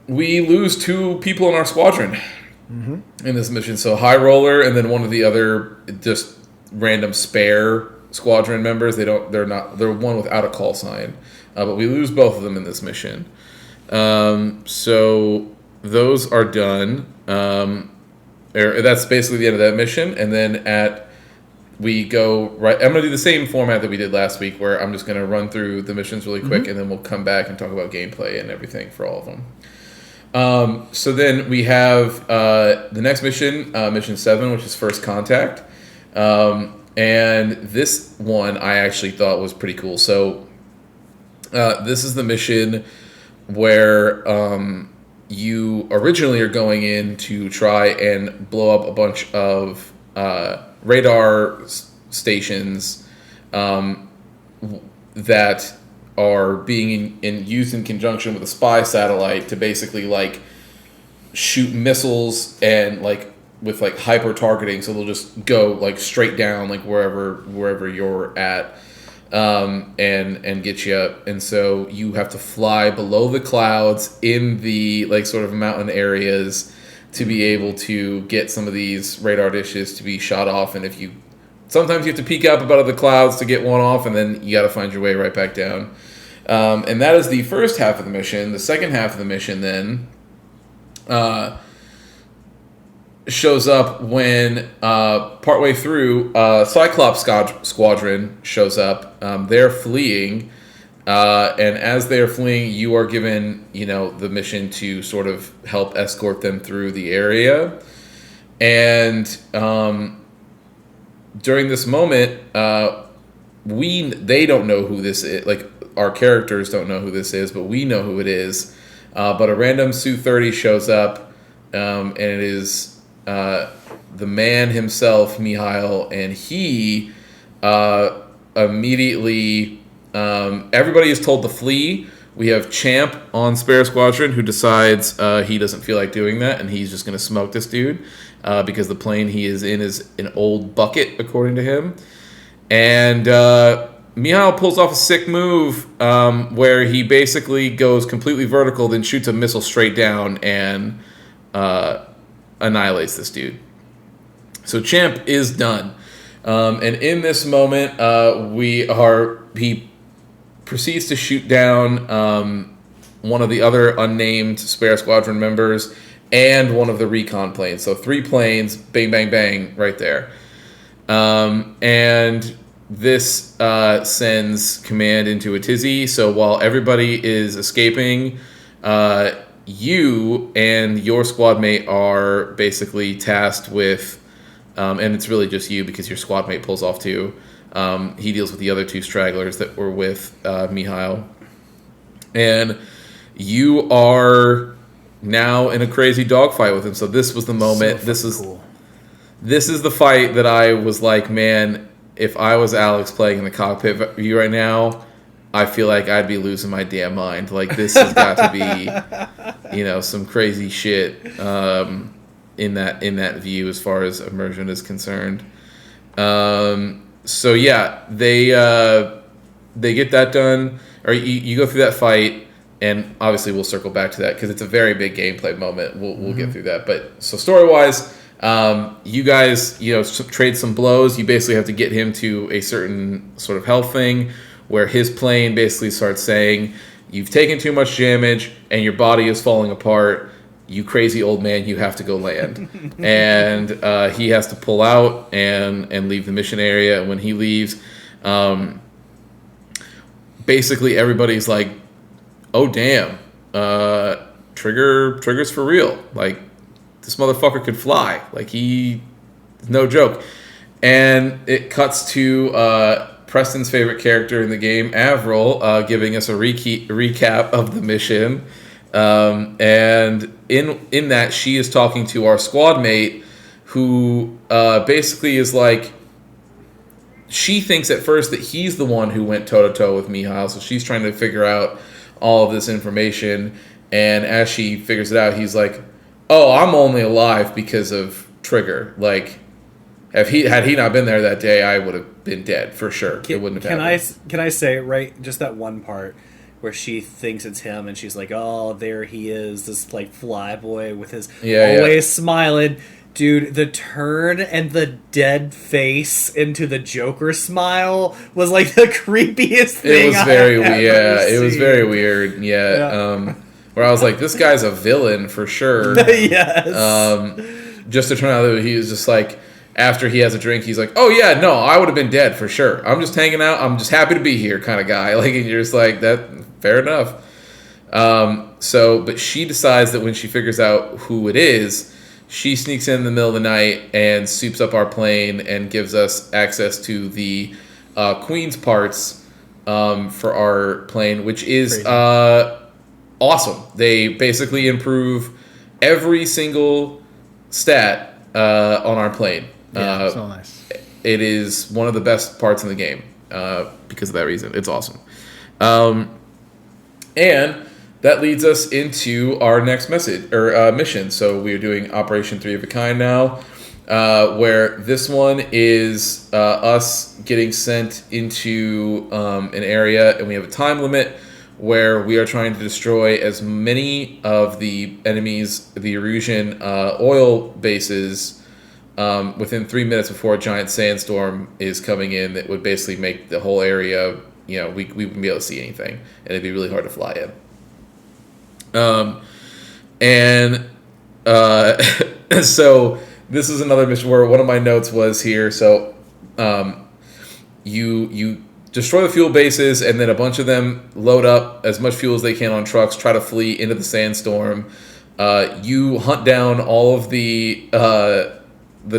we lose 2 people in our squadron in this mission. So High Roller and then one of the other just random spare squadron members. They're one without a call sign. But we lose both of them in this mission. So those are done. That's basically the end of that mission. And then we go right. I'm going to do the same format that we did last week, where I'm just going to run through the missions really quick, and then we'll come back and talk about gameplay and everything for all of them. So then we have the next mission, mission 7, which is First Contact, and this one I actually thought was pretty cool. So this is the mission where you originally are going in to try and blow up a bunch of radar stations that are being used in conjunction with a spy satellite to basically like shoot missiles and like with like hyper targeting, so they'll just go like straight down like wherever you're at, and get you up. And so you have to fly below the clouds in the like sort of mountain areas to be able to get some of these radar dishes to be shot off. And sometimes you have to peek up above the clouds to get one off, and then you got to find your way right back down. And that is the first half of the mission. The second half of the mission then shows up when partway through Cyclops Squadron shows up. They're fleeing. And as they're fleeing, you are given, the mission to sort of help escort them through the area. And during this moment, they don't know who this is. Like, our characters don't know who this is, but we know who it is. But a random Su-30 shows up, and it is the man himself, Mikhail, and he immediately... everybody is told to flee. We have Champ on Spare Squadron who decides he doesn't feel like doing that, and he's just going to smoke this dude because the plane he is in is an old bucket, according to him. And Mihal pulls off a sick move where he basically goes completely vertical, then shoots a missile straight down and annihilates this dude. So Champ is done. And in this moment, he proceeds to shoot down one of the other unnamed Spare Squadron members and one of the recon planes. So 3 planes, bang, bang, bang, right there. And this sends command into a tizzy. So while everybody is escaping, you and your squad mate are basically tasked with, and it's really just you because your squad mate pulls off too. He deals with the other 2 stragglers that were with Mihail. And you are now in a crazy dogfight with him. So this was the moment. This is the fight that I was like, man, if I was Alex playing in the cockpit view right now, I feel like I'd be losing my damn mind. Like, this has got to be, some crazy shit in that view as far as immersion is concerned. So yeah, they get that done, or you go through that fight, and obviously we'll circle back to that because it's a very big gameplay moment. We'll get through that. But so story wise, you guys trade some blows. You basically have to get him to a certain sort of health thing where his plane basically starts saying, "You've taken too much damage and your body is falling apart. You crazy old man, you have to go land." And he has to pull out and leave the mission area. And when he leaves, basically everybody's like, "Oh damn, Trigger's for real. Like, this motherfucker could fly. Like, no joke." And it cuts to Preston's favorite character in the game, Avril, giving us a recap of the mission. And in that, she is talking to our squad mate, who basically is like, she thinks at first that he's the one who went toe-to-toe with Mihail, so she's trying to figure out all of this information. And as she figures it out, he's like, "Oh, I'm only alive because of Trigger. Like, had he not been there that day, I would have been dead for sure. It wouldn't have happened." Can I say, right, just that one part where she thinks it's him and she's like, "Oh, there he is, this like fly boy with his always smiling." Dude, the turn and the dead face into the Joker smile was like the creepiest thing. It was it was very weird. Yeah. Where I was like, this guy's a villain for sure. Yes. Just to turn out that he was just like, after he has a drink, he's like, "Oh yeah, no, I would have been dead for sure. I'm just hanging out. I'm just happy to be here," kind of guy. Like, and you're just like, that, fair enough. But she decides that when she figures out who it is, she sneaks in the middle of the night and soups up our plane and gives us access to the Queen's parts for our plane, which is awesome. They basically improve every single stat on our plane. Yeah, so nice. It is one of the best parts in the game because of that reason. It's awesome. And that leads us into our next mission. So we are doing Operation 3 of a Kind now, where this one is us getting sent into an area, and we have a time limit where we are trying to destroy as many of the enemies, the Erusian oil bases, within 3 minutes before a giant sandstorm is coming in that would basically make the whole area, we wouldn't be able to see anything, and it'd be really hard to fly in. So this is another mission where one of my notes was here. So, you destroy the fuel bases, and then a bunch of them load up as much fuel as they can on trucks, try to flee into the sandstorm. You hunt down all of the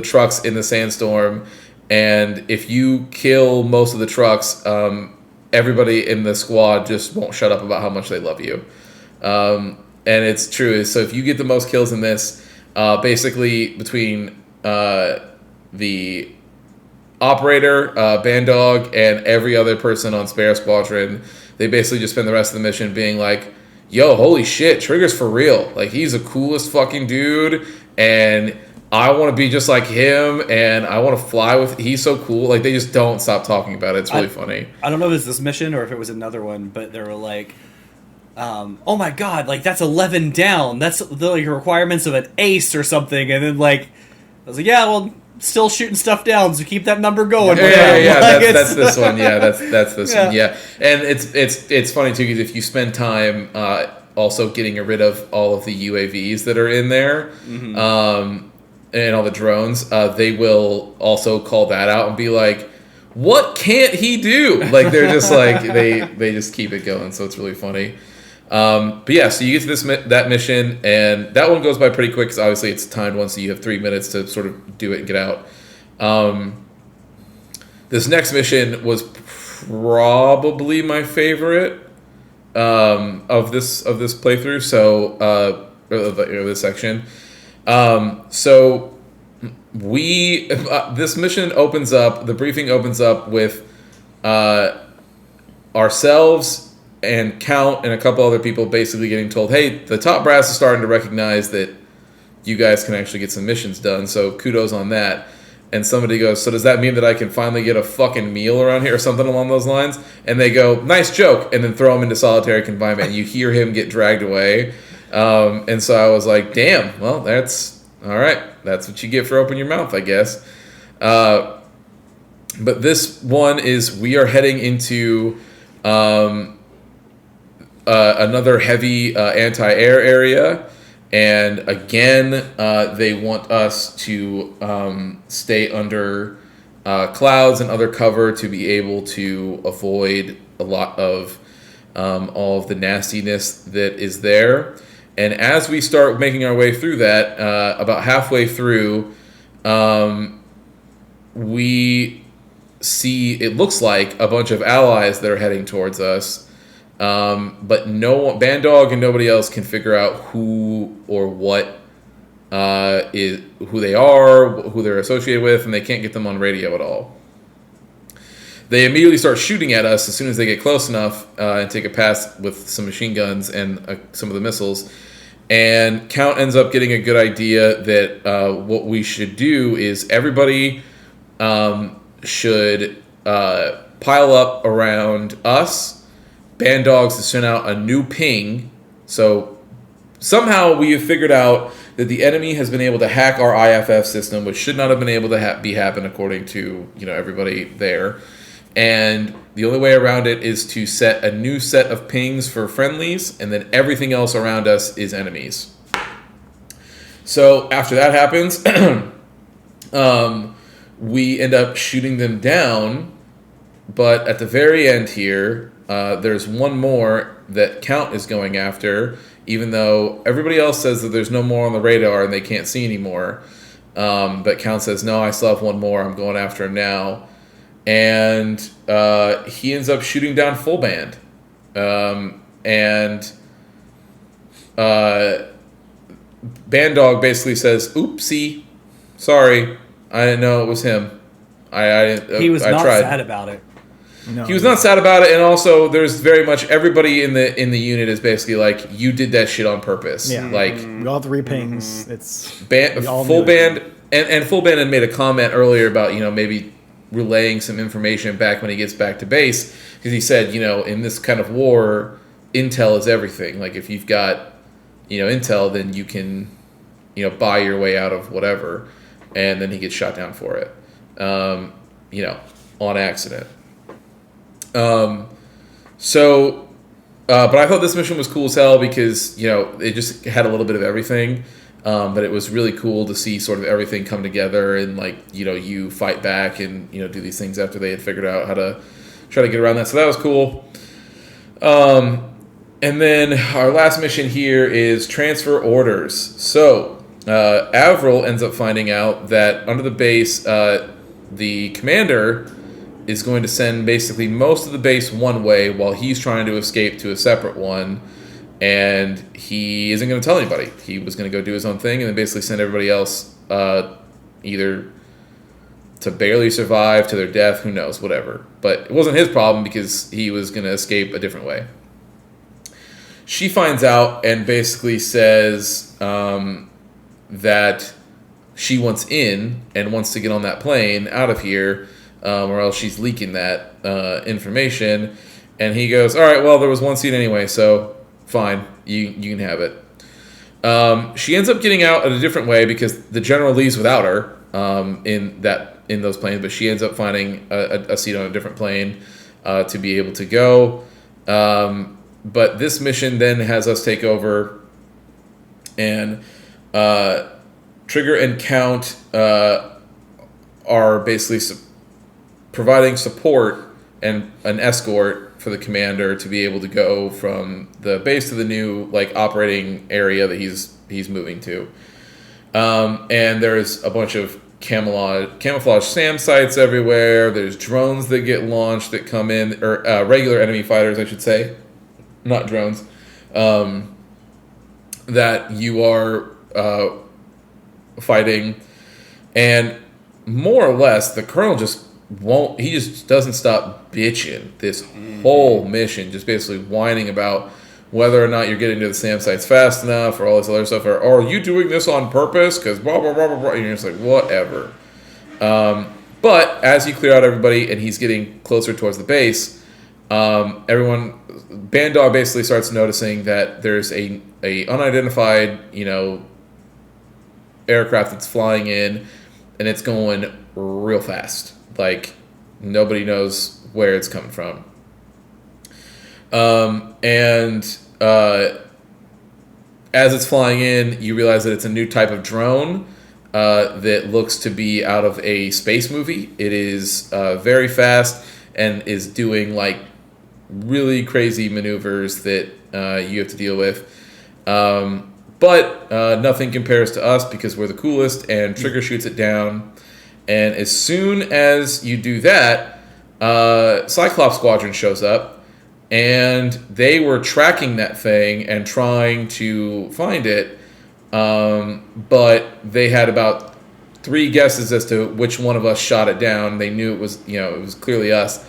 trucks in the sandstorm, and if you kill most of the trucks, everybody in the squad just won't shut up about how much they love you. And it's true. So if you get the most kills in this, basically between the operator, Bandog, and every other person on Spare Squadron, they basically just spend the rest of the mission being like, "Yo, holy shit, Trigger's for real. Like, he's the coolest fucking dude, and I want to be just like him, and I want to fly with. He's so cool. Like they just don't stop talking about it. It's really funny. I don't know if it's this mission or if it was another one, but they were like, "Oh my god, like that's 11 down. That's the like, requirements of an ace or something." And then like, I was like, "Yeah, well, still shooting stuff down, so keep that number going." Yeah. Like, That's this one. Yeah, that's this Yeah. one. Yeah, and it's funny too because if you spend time also getting rid of all of the UAVs that are in there. And all the drones, they will also call that out and be like, "What can't he do?" Like they're just like they just keep it going, so it's really funny. But yeah, so you get to that mission, and that one goes by pretty quick because obviously it's a timed one, so you have 3 minutes to sort of do it and get out. This next mission was probably my favorite of this playthrough. So of this section. So this mission opens up. The briefing opens up with ourselves and Count and a couple other people basically getting told, "Hey, the top brass is starting to recognize that you guys can actually get some missions done. So kudos on that." And somebody goes, "So does that mean that I can finally get a fucking meal around here," or something along those lines? And they go, "Nice joke," and then throw him into solitary confinement. And you hear him get dragged away. And so I was like, "Damn, well, that's all right. That's what you get for opening your mouth, I guess." But this one is we are heading into another heavy anti-air area. And again, they want us to stay under clouds and other cover to be able to avoid a lot of all of the nastiness that is there. And as we start making our way through that, about halfway through, we see, it looks like, a bunch of allies that are heading towards us. But no one, Bandog and nobody else can figure out who or what is who they are, who they're associated with, and they can't get them on radio at all. They immediately start shooting at us as soon as they get close enough and take a pass with some machine guns and some of the missiles. And Count ends up getting a good idea that what we should do is everybody should pile up around us. Bandogs to send out a new ping. So somehow we have figured out that the enemy has been able to hack our IFF system, which should not have been able to be happen according to everybody there. And the only way around it is to set a new set of pings for friendlies, and then everything else around us is enemies. So after that happens, we end up shooting them down. But at the very end here, there's one more that Count is going after, even though everybody else says that there's no more on the radar and they can't see anymore. But Count says, "No, I still have one more. I'm going after him now." And he ends up shooting down full band. And Bandog basically says, "Oopsie, sorry, I didn't know it was him. he was I not tried." sad about it. No. He was not sad about it, and also there's very much everybody in the unit is basically like, "You did that shit on purpose." Yeah. Like We all have 3 pings. It's full band, and full band had made a comment earlier about maybe relaying some information back when he gets back to base, because he said in this kind of war, intel is everything. Like if you've got intel, then you can buy your way out of whatever, and then he gets shot down for it, on accident. But I thought this mission was cool as hell because, it just had a little bit of everything. But it was really cool to see sort of everything come together and you fight back and, do these things after they had figured out how to try to get around that. So that was cool. And then our last mission here is transfer orders. So, Avril ends up finding out that under the base, the commander is going to send basically most of the base one way while he's trying to escape to a separate one, and he isn't going to tell anybody. He was going to go do his own thing and then basically send everybody else either to barely survive to their death, who knows, whatever. But it wasn't his problem because he was going to escape a different way. She finds out and basically says that she wants in and wants to get on that plane out of here, or else she's leaking that information. And he goes, all right, well, there was one seat anyway, so fine, you can have it. She ends up getting out in a different way because the general leaves without her in those planes, but she ends up finding a seat on a different plane to be able to go. But this mission then has us take over, and Trigger and Count are basically providing support and an escort for the commander to be able to go from the base to the new operating area that he's moving to. And there's a bunch of camouflage SAM sites everywhere. There's drones that get launched that come in, or regular enemy fighters, I should say, not drones, that you are fighting. And more or less, the colonel just doesn't stop bitching this whole mission, just basically whining about whether or not you're getting to the SAM sites fast enough or all this other stuff, or are you doing this on purpose? Because blah, blah, blah, blah, blah. And you're just like, whatever. But as you clear out everybody and he's getting closer towards the base, Bandog basically starts noticing that there's a unidentified, aircraft that's flying in, and it's going real fast. Like, nobody knows where it's coming from. As it's flying in, you realize that it's a new type of drone that looks to be out of a space movie. It is very fast and is doing really crazy maneuvers that you have to deal with. But nothing compares to us because we're the coolest, and Trigger shoots it down. And as soon as you do that, Cyclops Squadron shows up. And they were tracking that thing and trying to find it, but they had about 3 guesses as to which one of us shot it down. They knew it was clearly us,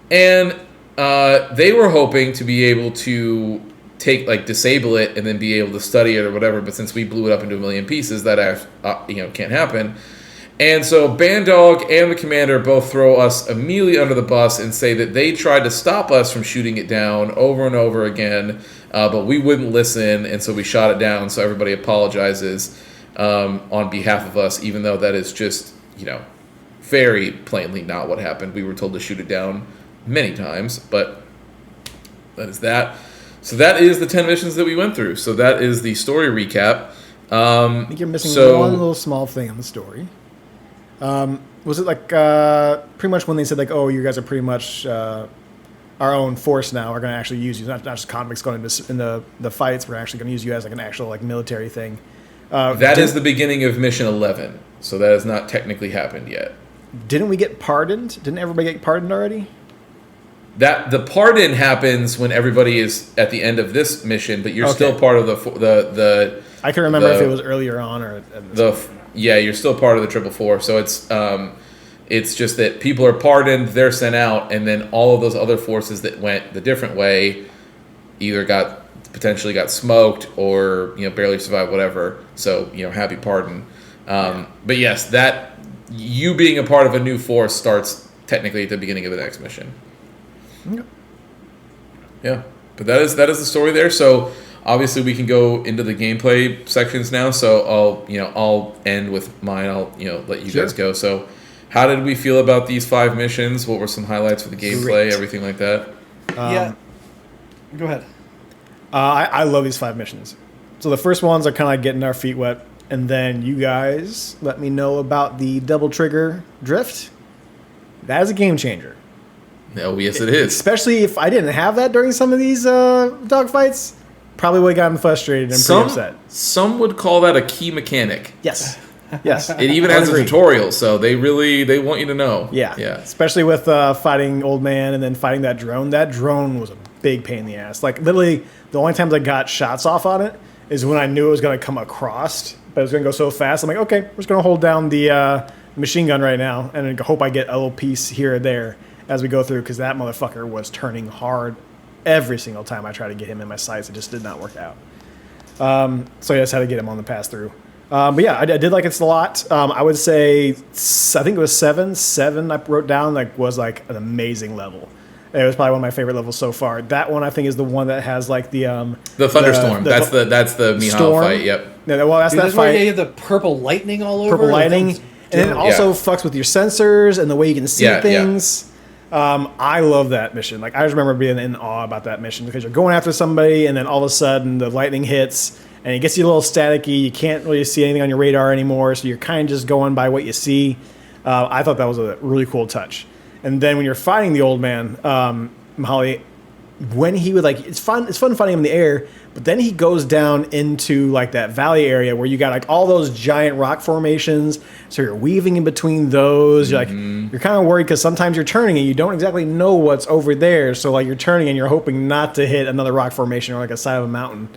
and they were hoping to be able to disable it and then be able to study it or whatever. But since we blew it up into a million pieces, that can't happen. And so Bandog and the commander both throw us immediately under the bus and say that they tried to stop us from shooting it down over and over again, but we wouldn't listen, and so we shot it down. So everybody apologizes on behalf of us, even though that is just, very plainly not what happened. We were told to shoot it down many times, but that is that. So that is the 10 missions that we went through. So that is the story recap. I think you're missing one little small thing in the story. Was it pretty much when they said oh, you guys are pretty much our own force now, we're going to actually use you, not just convicts going into the fights, we're actually going to use you as an actual military thing. That is the beginning of mission 11, so that has not technically happened yet. Didn't we get pardoned? Didn't everybody get pardoned already? That the pardon happens when everybody is at the end of this mission, but you're still part of the I can remember if it was earlier on or you're still part of the 444. So it's just that people are pardoned, they're sent out, and then all of those other forces that went the different way either potentially got smoked or barely survived, whatever. So happy pardon. But yes, that you being a part of a new force starts technically at the beginning of the next mission. Yep. Yeah, but that is the story there. So obviously we can go into the gameplay sections now. So I'll end with mine. I'll let you guys go. So how did we feel about these 5 missions? What were some highlights for the gameplay? Everything like that. Go ahead. I love these 5 missions. So the first ones are kind of getting our feet wet, and then you guys let me know about the double trigger drift. That is a game changer. Oh, yes, it is. Especially if I didn't have that during some of these dogfights, probably would have gotten frustrated and pretty upset. Some would call that a key mechanic. Yes. Yes. It even has a tutorial, so they want you to know. Yeah. Yeah. Especially with fighting Old Man and then fighting that drone. That drone was a big pain in the ass. Literally, the only times I got shots off on it is when I knew it was going to come across, but it was going to go so fast. I'm like, okay, we're just going to hold down the machine gun right now and hope I get a little piece here or there as we go through, because that motherfucker was turning hard every single time I tried to get him in my sights. It just did not work out. So I just had to get him on the pass through. But yeah, I did like it a lot. I would say, I think it was 7. 7 I wrote down was like an amazing level. It was probably one of my favorite levels so far. That one I think is the one that has like the thunderstorm. That's the Mihao storm fight. Yep. Yeah, well, that's Dude, that that's where fight. you have the purple lightning all over. Purple lightning, and then it also Yeah. fucks with your sensors and the way you can see Yeah, things. I love that mission. Like I just remember being in awe about that mission because you're going after somebody, and then all of a sudden the lightning hits, and it gets you a little staticky. You can't really see anything on your radar anymore, so you're kind of just going by what you see. I thought that was a really cool touch. And then when you're fighting the old man, Mahali, when he would it's fun fighting him in the air, but then he goes down into like that valley area where you got like all those giant rock formations, so you're weaving in between those. You're you're kind of worried because sometimes you're turning and you don't exactly know what's over there, so like you're turning and you're hoping not to hit another rock formation or like a side of a mountain.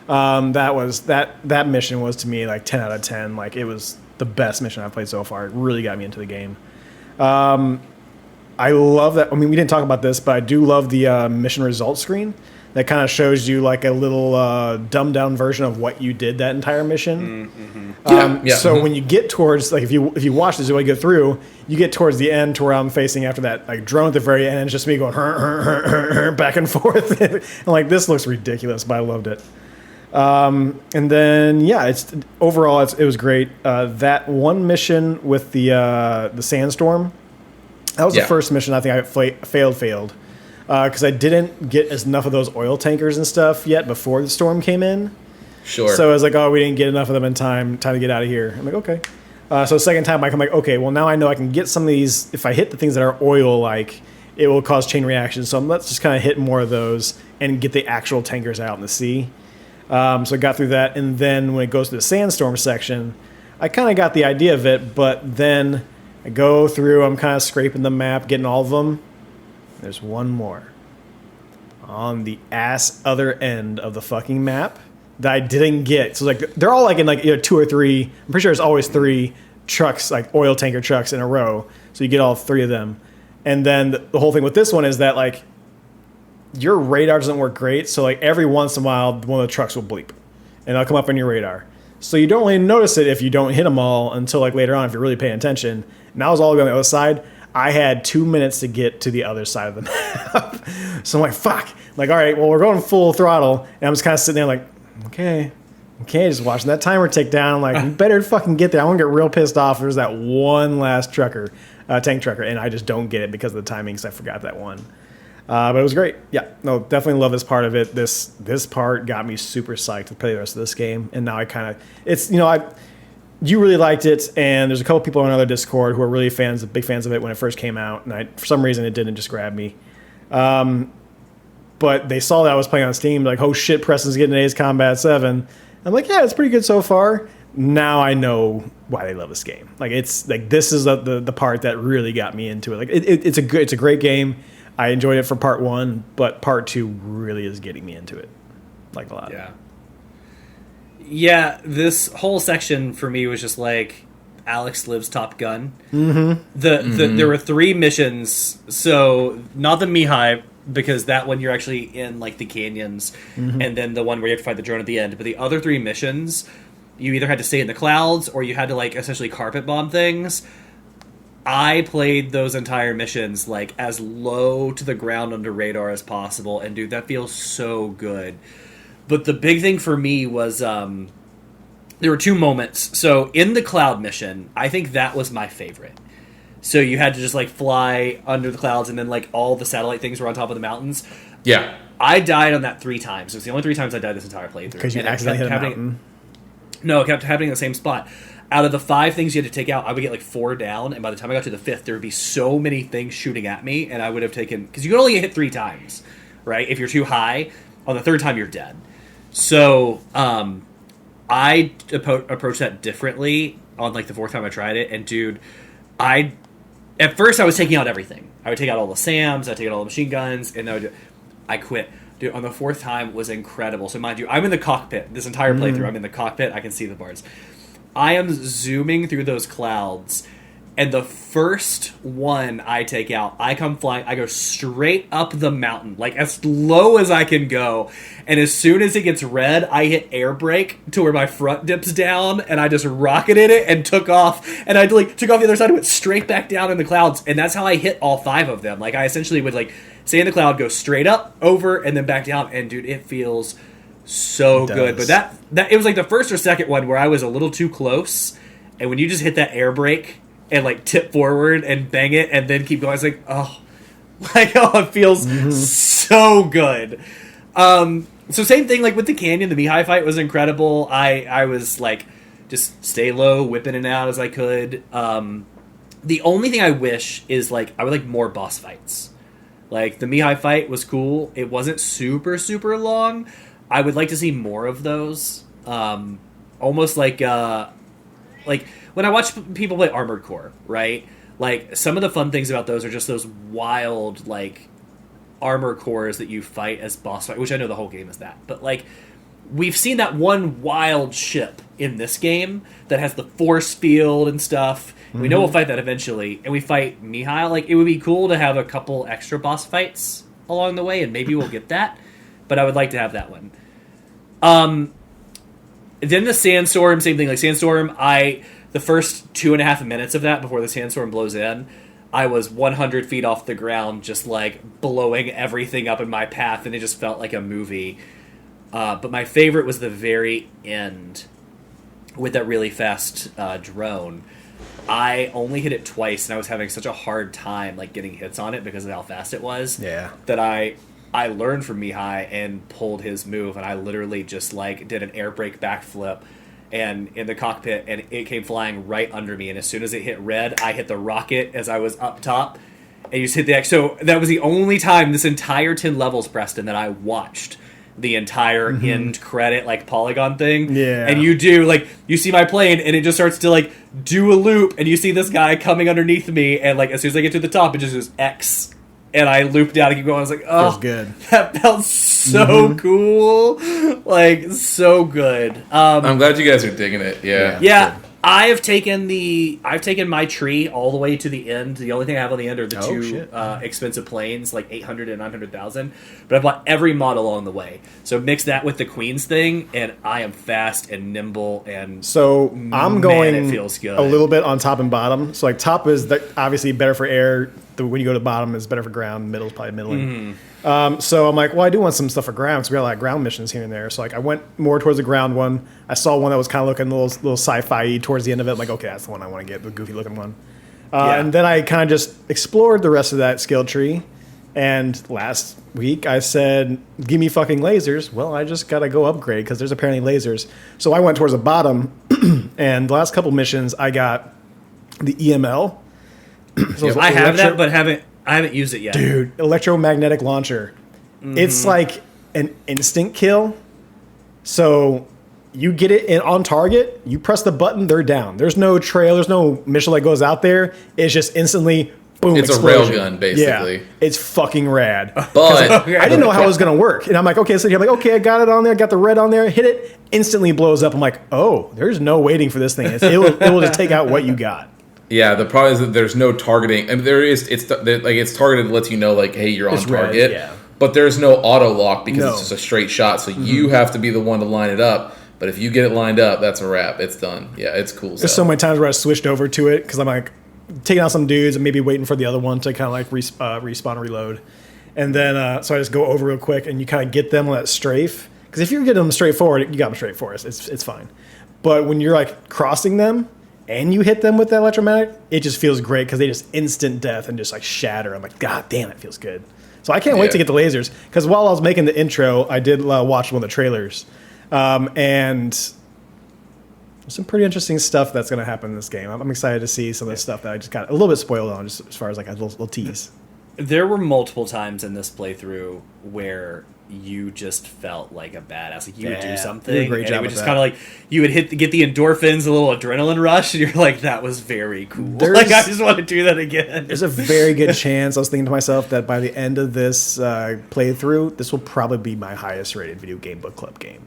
That mission was to me like 10 out of 10. Like it was the best mission I've played so far. It really got me into the game. I love that. I mean, we didn't talk about this, but I do love the mission results screen that kind of shows you like a little dumbed down version of what you did that entire mission. So when you get towards like if you watch this while you go through, you get towards the end to where I'm facing after that like drone at the very end, and it's just me going back and forth, and like this looks ridiculous, but I loved it. And then it's overall it was great. That one mission with the sandstorm. That was the first mission I think I failed because I didn't get enough of those oil tankers and stuff yet before the storm came in. Sure. So I was like, oh, we didn't get enough of them in time to get out of here. I'm like, okay. So second time, I'm like, okay, well now I know I can get some of these. If I hit the things that are oil, like it will cause chain reactions. So let's just kind of hit more of those and get the actual tankers out in the sea. So I got through that, and then when it goes to the sandstorm section, I kind of got the idea of it, but then I go through, I'm kind of scraping the map, getting all of them. There's one more on the other end of the fucking map that I didn't get. So like they're all like in like 2 or 3. I'm pretty sure there's always 3 trucks, like oil tanker trucks in a row. So you get all 3 of them. And then the whole thing with this one is that like your radar doesn't work great. So like every once in a while, one of the trucks will bleep and it'll come up on your radar. So you don't really notice it if you don't hit them all until like later on if you're really paying attention. And I was all going on the other side. I had 2 minutes to get to the other side of the map. So I'm like, fuck. Like, all right, well, we're going full throttle. And I'm just kind of sitting there like, okay, just watching that timer tick down. I'm like, you better fucking get there. I'm going to get real pissed off. There's that one last tank trucker. And I just don't get it because of the timing because I forgot that one. But it was great. Yeah, no, definitely love this part of it. This part got me super psyched to play the rest of this game. And now I kind of, you really liked it, and there's a couple people on another Discord who are really big fans of it when it first came out, and for some reason it didn't just grab me. But they saw that I was playing on Steam, like, oh shit, Preston's getting Ace Combat 7. I'm like, yeah, it's pretty good so far. Now I know why they love this game. Like it's like this is the part that really got me into it. Like it's a great game. I enjoyed it for part 1, but part 2 really is getting me into it, like a lot. Yeah, this whole section for me was just like Alex lives Top Gun. Mm-hmm. There were 3 missions, so not the Mihai, because that one you're actually in like the canyons, and then the one where you have to fight the drone at the end. But the other 3 missions, you either had to stay in the clouds or you had to like essentially carpet bomb things. I played those entire missions like as low to the ground under radar as possible, and dude, that feels so good. But the big thing for me was there were 2 moments. So in the cloud mission, I think that was my favorite. So you had to just like fly under the clouds, and then like all the satellite things were on top of the mountains. Yeah. I died on that 3 times. It was the only 3 times I died this entire playthrough. Because you accidentally hit a mountain. No, it kept happening in the same spot. Out of the 5 things you had to take out, I would get like 4 down, and by the time I got to the 5th, there would be so many things shooting at me, and I would have taken... Because you can only get hit 3 times, right? If you're too high, on the 3rd time, you're dead. So, I approached that differently on like the 4th time I tried it, and dude, at first I was taking out everything. I would take out all the SAMs, I'd take out all the machine guns, and I quit. Dude, on the 4th time was incredible. So mind you, I'm in the cockpit. This entire playthrough, I'm in the cockpit. I can see the bars. I am zooming through those clouds, And the first one I take out, I come flying. I go straight up the mountain, like as low as I can go. And as soon as it gets red, I hit air brake to where my front dips down, and I just rocketed it and took off. And I like took off the other side and went straight back down in the clouds. And that's how I hit all 5 of them. Like I essentially would like stay in the cloud, go straight up, over, and then back down. And dude, it feels so good. But that it was like the first or second one where I was a little too close. And when you just hit that air brake and like tip forward and bang it and then keep going, it's like, it feels so good. So same thing like with the canyon, the Mihai fight was incredible. I was like just stay low, whipping it out as I could. The only thing I wish is like I would like more boss fights. Like the Mihai fight was cool. It wasn't super long. I would like to see more of those. Almost like when I watch people play Armored Core, right? Like, some of the fun things about those are just those wild, like, armor cores that you fight as boss fight, which I know the whole game is that. But, like, we've seen that one wild ship in this game that has the force field and stuff. Mm-hmm. We know we'll fight that eventually, and we fight Mihai. Like, it would be cool to have a couple extra boss fights along the way, and maybe we'll get that. But I would like to have that one. Then the Sandstorm, same thing. Like, Sandstorm, the first 2.5 minutes of that before the sandstorm blows in, I was 100 feet off the ground, just like blowing everything up in my path, and it just felt like a movie. But my favorite was the very end with that really fast drone. I only hit it twice, and I was having such a hard time like getting hits on it because of how fast it was. Yeah. That I learned from Mihai and pulled his move, and I literally just like did an air brake backflip and in the cockpit, and it came flying right under me. And as soon as it hit red, I hit the rocket as I was up top, and you just hit the X. So that was the only time this entire 10 levels, Preston, that I watched the entire end credit like polygon thing. Yeah. And you see my plane, and it just starts to like do a loop, and you see this guy coming underneath me, and like as soon as I get to the top, it just goes X. And I looped down and keep going. I was like, oh, feels good. That felt so cool. Like, so good. I'm glad you guys are digging it. Yeah. I've taken my tree all the way to the end. The only thing I have on the end are the two expensive planes, like 800 and 900,000. But I bought every mod along the way. So mix that with the Queen's thing, and I am fast and nimble. And so I'm going it feels good. A little bit on top and bottom. So like top is obviously better for air. When you go to bottom is better for ground. Middle is probably middling. So I'm like, well, I do want some stuff for ground because we got a lot of ground missions here and there. So like I went more towards the ground one. I saw one that was kind of looking a little sci-fi towards the end of it. I'm like, okay, that's the one I want to get, the goofy looking one. And then I kind of just explored the rest of that skill tree. And last week I said, give me fucking lasers. Well, I just got to go upgrade because there's apparently lasers. So I went towards the bottom. And the last couple missions I got the EML. So I have that, but I haven't used it yet. Dude, electromagnetic launcher. It's like an instant kill. So you get it on target, you press the button, they're down. There's no trail, there's no mission that goes out there. It's just instantly, boom, it's explosion. a railgun, basically. Yeah, it's fucking rad. But I didn't know how it was going to work. And I'm like, okay, so you're like, okay, I got it on there, got the red on there, hit it, instantly blows up. I'm like, oh, there's no waiting for this thing. It will just take out what you got. Yeah, the problem is that there's no targeting. I mean, there is. It's targeted, lets you know like, hey, you're on target. Red, yeah. But there's no auto lock because it's just a straight shot. So you have to be the one to line it up. But if you get it lined up, that's a wrap. It's done. Yeah, it's cool. There's so many times where I switched over to it because I'm like taking out some dudes and maybe waiting for the other one to kind of like respawn and reload. And then so I just go over real quick and you kind of get them on that strafe. Because if you're getting them straight forward, you got them straight forward. It's fine. But when you're like crossing them, and you hit them with that electromagnetic, it just feels great because they just instant death and just like shatter. I'm like, God damn, it feels good. So I can't wait to get the lasers because while I was making the intro, I did watch one of the trailers, and there's some pretty interesting stuff that's going to happen in this game. I'm excited to see some of the stuff that I just got a little bit spoiled on, just as far as like a little tease. There were multiple times in this playthrough where you just felt like a badass. Like you would do something, you did a great and job it would with just that. kind of like you would get the endorphins, a little adrenaline rush, and you're like, that was very cool. Like I just want to do that again. There's a very good chance. I was thinking to myself that by the end of this playthrough, this will probably be my highest rated video game book club game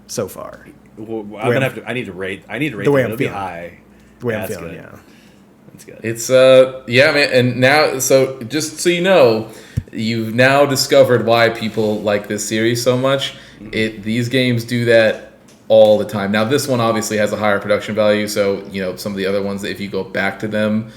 so far. Well, I need to rate. The way I'm It'll be feeling. high. The way Yeah, I'm that's feeling, good. yeah. That's good. It's yeah, man, and now so just so you know, you've now discovered why people like this series so much. These games do that all the time. Now this one obviously has a higher production value, so you know some of the other ones, if you go back to them,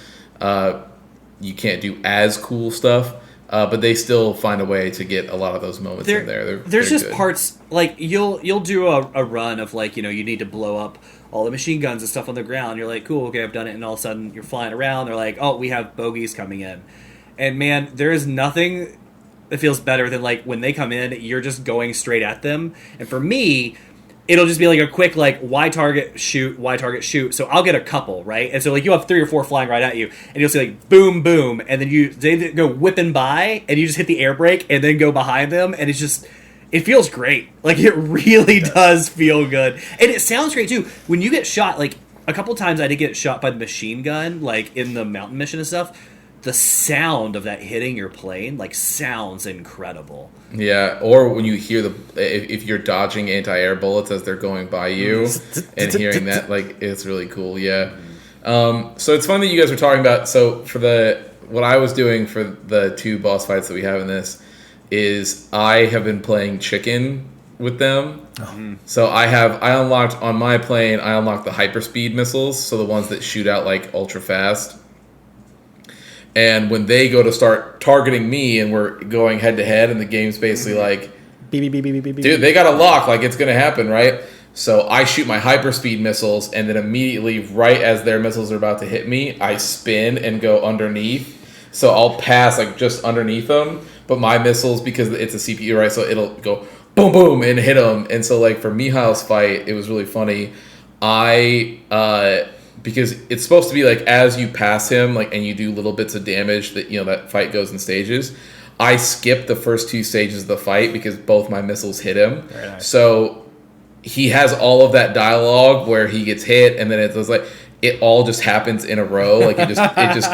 you can't do as cool stuff. But they still find a way to get a lot of those moments in there. There's they're just good. parts like you'll do a run of like, you know, you need to blow up all the machine guns and stuff on the ground. You're like, cool, okay, I've done it, and all of a sudden you're flying around. They're like, oh, we have bogeys coming in, and man, there is nothing that feels better than like when they come in, you're just going straight at them. And for me, it'll just be like a quick like Y target shoot. So I'll get a couple, right? And so like you have 3 or 4 flying right at you, and you'll see like boom, boom, and then they go whipping by, and you just hit the air brake and then go behind them, and it feels great. Like it really does feel good, and it sounds great too. When you get shot, like a couple times I did get shot by the machine gun, like in the mountain mission and stuff. The sound of that hitting your plane like sounds incredible. Yeah, or when you hear if you're dodging anti-air bullets as they're going by you and hearing that, like it's really cool. Yeah. So it's fun that you guys were talking about. So for what I was doing for the 2 boss fights that we have in this is I have been playing chicken with them. So I unlocked on my plane. I unlocked the hyperspeed missiles, so the ones that shoot out like ultra fast. And when they go to start targeting me and we're going head to head and the game's basically like, Beep, beep, beep, beep, beep, beep. dude, they got a lock, like it's going to happen, right? So I shoot my hyperspeed missiles and then immediately, right as their missiles are about to hit me, I spin and go underneath. So I'll pass like just underneath them, but my missiles, because it's a CPU, right? So it'll go boom, boom and hit them. And so like for Mihal's fight, it was really funny. Because it's supposed to be like as you pass him, like, and you do little bits of damage that, you know, that fight goes in stages. I skipped the first 2 stages of the fight because both my missiles hit him. Very nice. So he has all of that dialogue where he gets hit, and then it was like it all just happens in a row. Like it just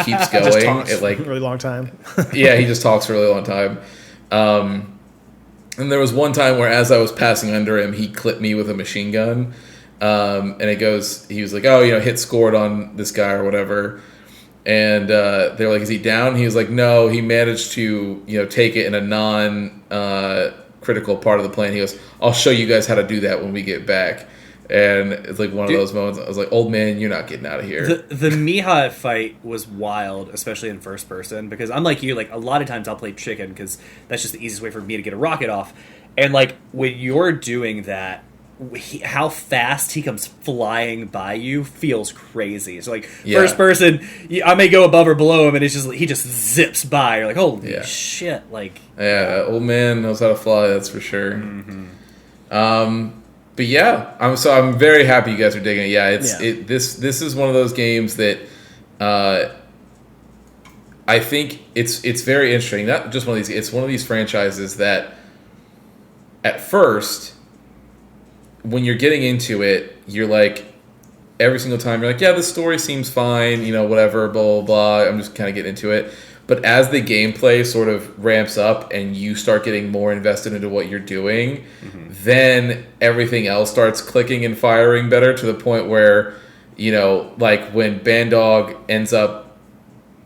keeps going. Just talks It like a really long time. yeah, he just talks for a really long time. And there was one time where as I was passing under him, he clipped me with a machine gun. And he was like, oh, you know, hit scored on this guy or whatever. And they're like, is he down? He was like, no, he managed to, you know, take it in a non-critical part of the plane. He goes, I'll show you guys how to do that when we get back. And it's like one of those moments. I was like, old man, you're not getting out of here. The Miha fight was wild, especially in first person, because unlike you, like a lot of times I'll play chicken because that's just the easiest way for me to get a rocket off. And like when you're doing that, how fast he comes flying by you feels crazy. So like first person, I may go above or below him, and it's just he just zips by. You're like, holy shit! Like old man knows how to fly. That's for sure. Mm-hmm. But yeah, I'm very happy you guys are digging it. This is one of those games that I think it's very interesting. Not just one of these. It's one of these franchises that at first, when you're getting into it, you're like, every single time you're like, yeah, the story seems fine, you know, whatever, blah, blah, blah. I'm just kind of getting into it. But as the gameplay sort of ramps up and you start getting more invested into what you're doing, then everything else starts clicking and firing better to the point where, you know, like when Bandog ends up,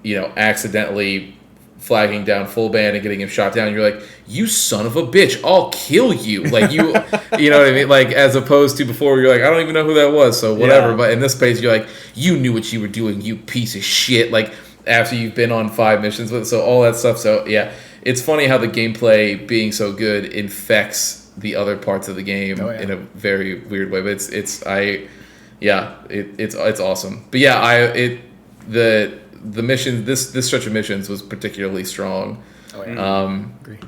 you know, accidentally flagging down full band and getting him shot down, you're like, you son of a bitch, I'll kill you. Like you you know what I mean? Like as opposed to before you're like, I don't even know who that was, so whatever. But in this space you're like, you knew what you were doing, you piece of shit. Like after you've been on 5 missions with, so all that stuff. So yeah, it's funny how the gameplay being so good infects the other parts of the game in a very weird way. But it's awesome. But yeah, the mission, this stretch of missions was particularly strong. Agree.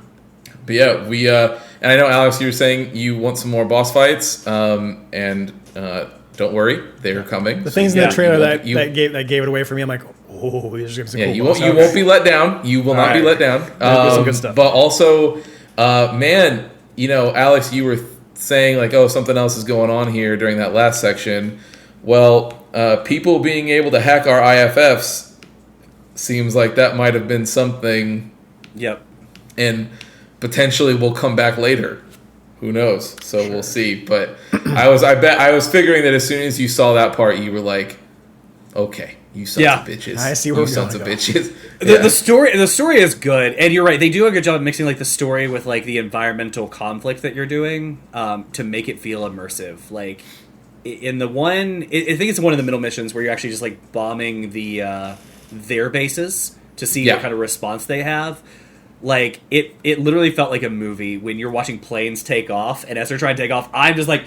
But yeah, we and I know Alex, you were saying you want some more boss fights, and don't worry, they are coming. The things in the trailer that gave it away for me, I'm like, oh, these are some cool you won't be let down. You will not be let down. Some good stuff. But also, man, you know, Alex, you were saying like, oh, something else is going on here during that last section. Well, people being able to hack our IFFs seems like that might have been something. Yep. And potentially will come back later. Who knows? So we'll see. But I was figuring that as soon as you saw that part, you were like, Okay, you sons Yeah. of bitches. I see where you we're sons gonna of bitches. The story is good, and you're right. They do a good job of mixing like the story with like the environmental conflict that you're doing to make it feel immersive. Like in the one, I think it's one of the middle missions where you're actually just like bombing their bases to see Yeah. what kind of response they have. Like it literally felt like a movie when you're watching planes take off, and as they're trying to take off, I'm just like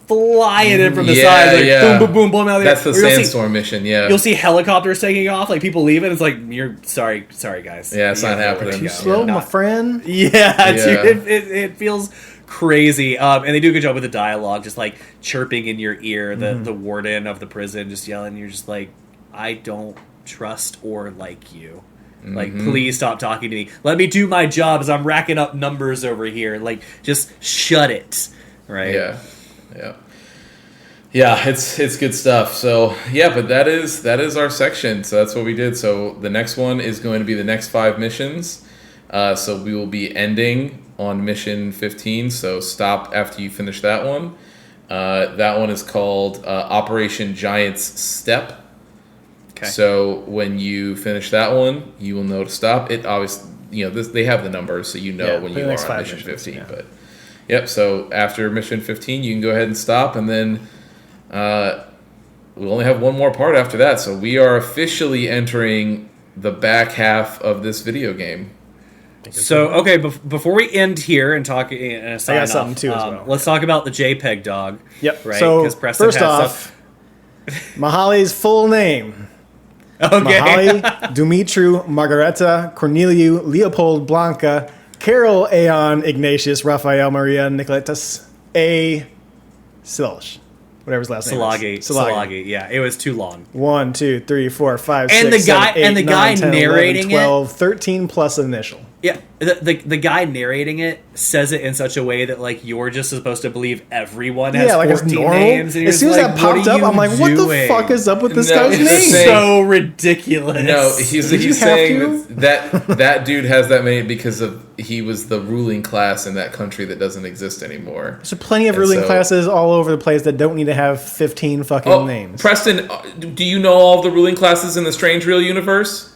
flying in from the side, like boom, boom, boom, boom out there. That's the Or you'll see- sandstorm mission. Yeah, You'll see helicopters taking off, like people leaving. It's like you're sorry guys. Yeah, it's You not gotta let it happening. go. Too slow, Yeah. my friend. Yeah, Yeah. dude, it feels crazy. And they do a good job with the dialogue, just like chirping in your ear. The warden of the prison just yelling. You're just like, I don't trust or like you. Like, please stop talking to me. Let me do my job as I'm racking up numbers over here. Like, just shut it. Right? Yeah, it's good stuff. So yeah, but that is our section. So that's what we did. So the next one is going to be the next 5 missions. So we will be ending on mission 15. So stop after you finish that one. That one is called Operation Giant's Step. Okay. So when you finish that one, you will know to stop. It obviously, they have the numbers, so you know Yeah, when the you are next on 5 mission missions, 15. yeah. But yep. So after mission 15, you can go ahead and stop, and then we'll only have one more part after that. So we are officially entering the back half of this video game. So, okay, before we end here and talk and sign I got off, something too as well. let's talk about the JPEG dog. Yep. Right? So 'Cause Preston first has off, Mahali's full name: Okay. Mahali Dumitru Margareta Corneliu Leopold Blanca Carol Aeon Ignatius Raphael Maria Nicoletas A. Silch. Whatever his last name is. Salagi. Yeah, it was too long. 1, 2, 3, 4, 5, And 6, the guy- 7, 8, and the 9, guy 10, narrating 11, 12, 13 plus initial. Yeah, the guy narrating it says it in such a way that like you're just supposed to believe everyone has Yeah, like it's 14 normal. names. And you're As soon as just that like, what popped are up, you I'm like, what the doing? fuck is up with this No, guy's it's the name? same. So ridiculous. No, Did you he's have saying to? that dude has that many because he was the ruling class in that country that doesn't exist anymore. There's plenty of And ruling so- classes all over the place that don't need to have 15 fucking Oh, names. Preston, do you know all of the ruling classes in the Strange Real universe?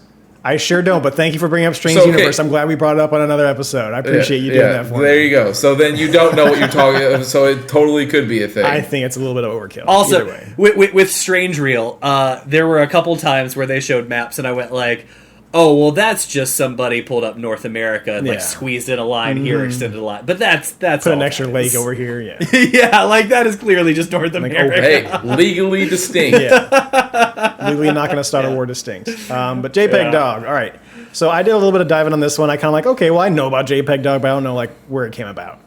I sure don't, but thank you for bringing up Strange So, okay. Universe. I'm glad we brought it up on another episode. I appreciate you doing that for there me. you go. So then you don't know what you're talking. So it totally could be a thing. I think it's a little bit of overkill. Either Also, way. with Strange Reel, there were a couple times where they showed maps, and I went like, "Oh, well, that's just somebody pulled up North America, and, like Yeah. squeezed in a line here, extended a line." But that's Put all an extra that lake is. over here. Yeah. Yeah, like that is clearly just North America. Hey, legally distinct. Yeah. Legally not going to start a war distinct. But JPEG Yeah. Dog. All right. So I did a little bit of diving on this one. I kind of like, okay, well, I know about JPEG Dog, but I don't know like where it came about.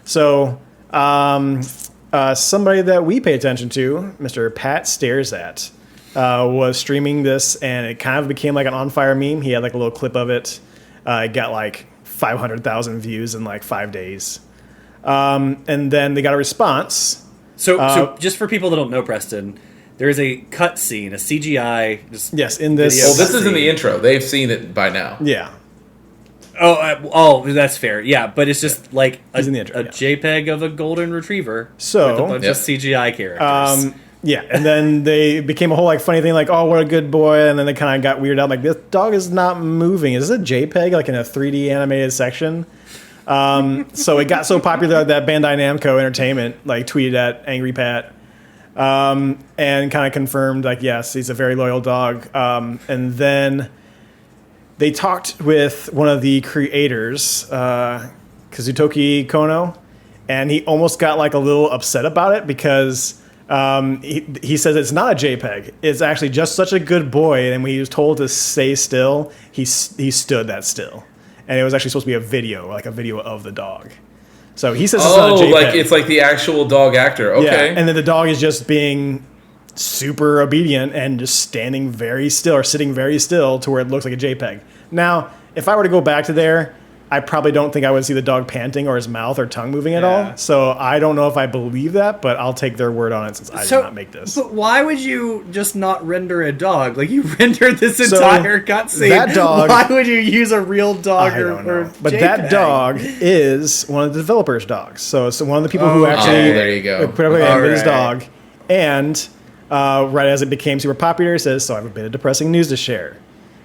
So somebody that we pay attention to, Mr. Pat Stares At, was streaming this, and it kind of became like an on fire meme. He had like a little clip of it. It got like 500,000 views in like 5 days. And then they got a response. So just for people that don't know, Preston, there is a cut scene, a CGI. Just Yes, in this. Video. Well, this is in the intro. They've seen it by now. Yeah. That's fair. Yeah, but it's just like a, He's in the intro, a yeah. JPEG of a golden retriever So- with a bunch Yep. of CGI characters. Yeah, and then they became a whole like funny thing, like, oh, what a good boy, and then they kind of got weirded out, like, this dog is not moving. Is this a JPEG, like in a 3D animated section? So it got so popular that Bandai Namco Entertainment like tweeted at Angry Pat and kind of confirmed, like, yes, he's a very loyal dog. And then they talked with one of the creators, Kazutoki Kono, and he almost got like a little upset about it because he says it's not a JPEG. It's actually just such a good boy, and when he was told to stay still, he stood that still. And it was actually supposed to be a video, like a video of the dog. So he says it's not a Oh, JPEG. like it's like the actual dog actor. Okay. Yeah, and then the dog is just being super obedient and just standing very still or sitting very still to where it looks like a JPEG. Now, if I were to go back to there, I probably don't think I would see the dog panting or his mouth or tongue moving at Yeah. all. So I don't know if I believe that, but I'll take their word on it since I did not make this. But why would you just not render a dog? Like you rendered this So, entire cutscene. that dog- Why would you use a real dog I don't or know. But JPEG? that dog is one of the developers' dogs. So it's one of the people who Okay. actually Oh, there you go. put up a game with his Alright. dog. And right as it became super popular, he says, "So I have a bit of depressing news to share.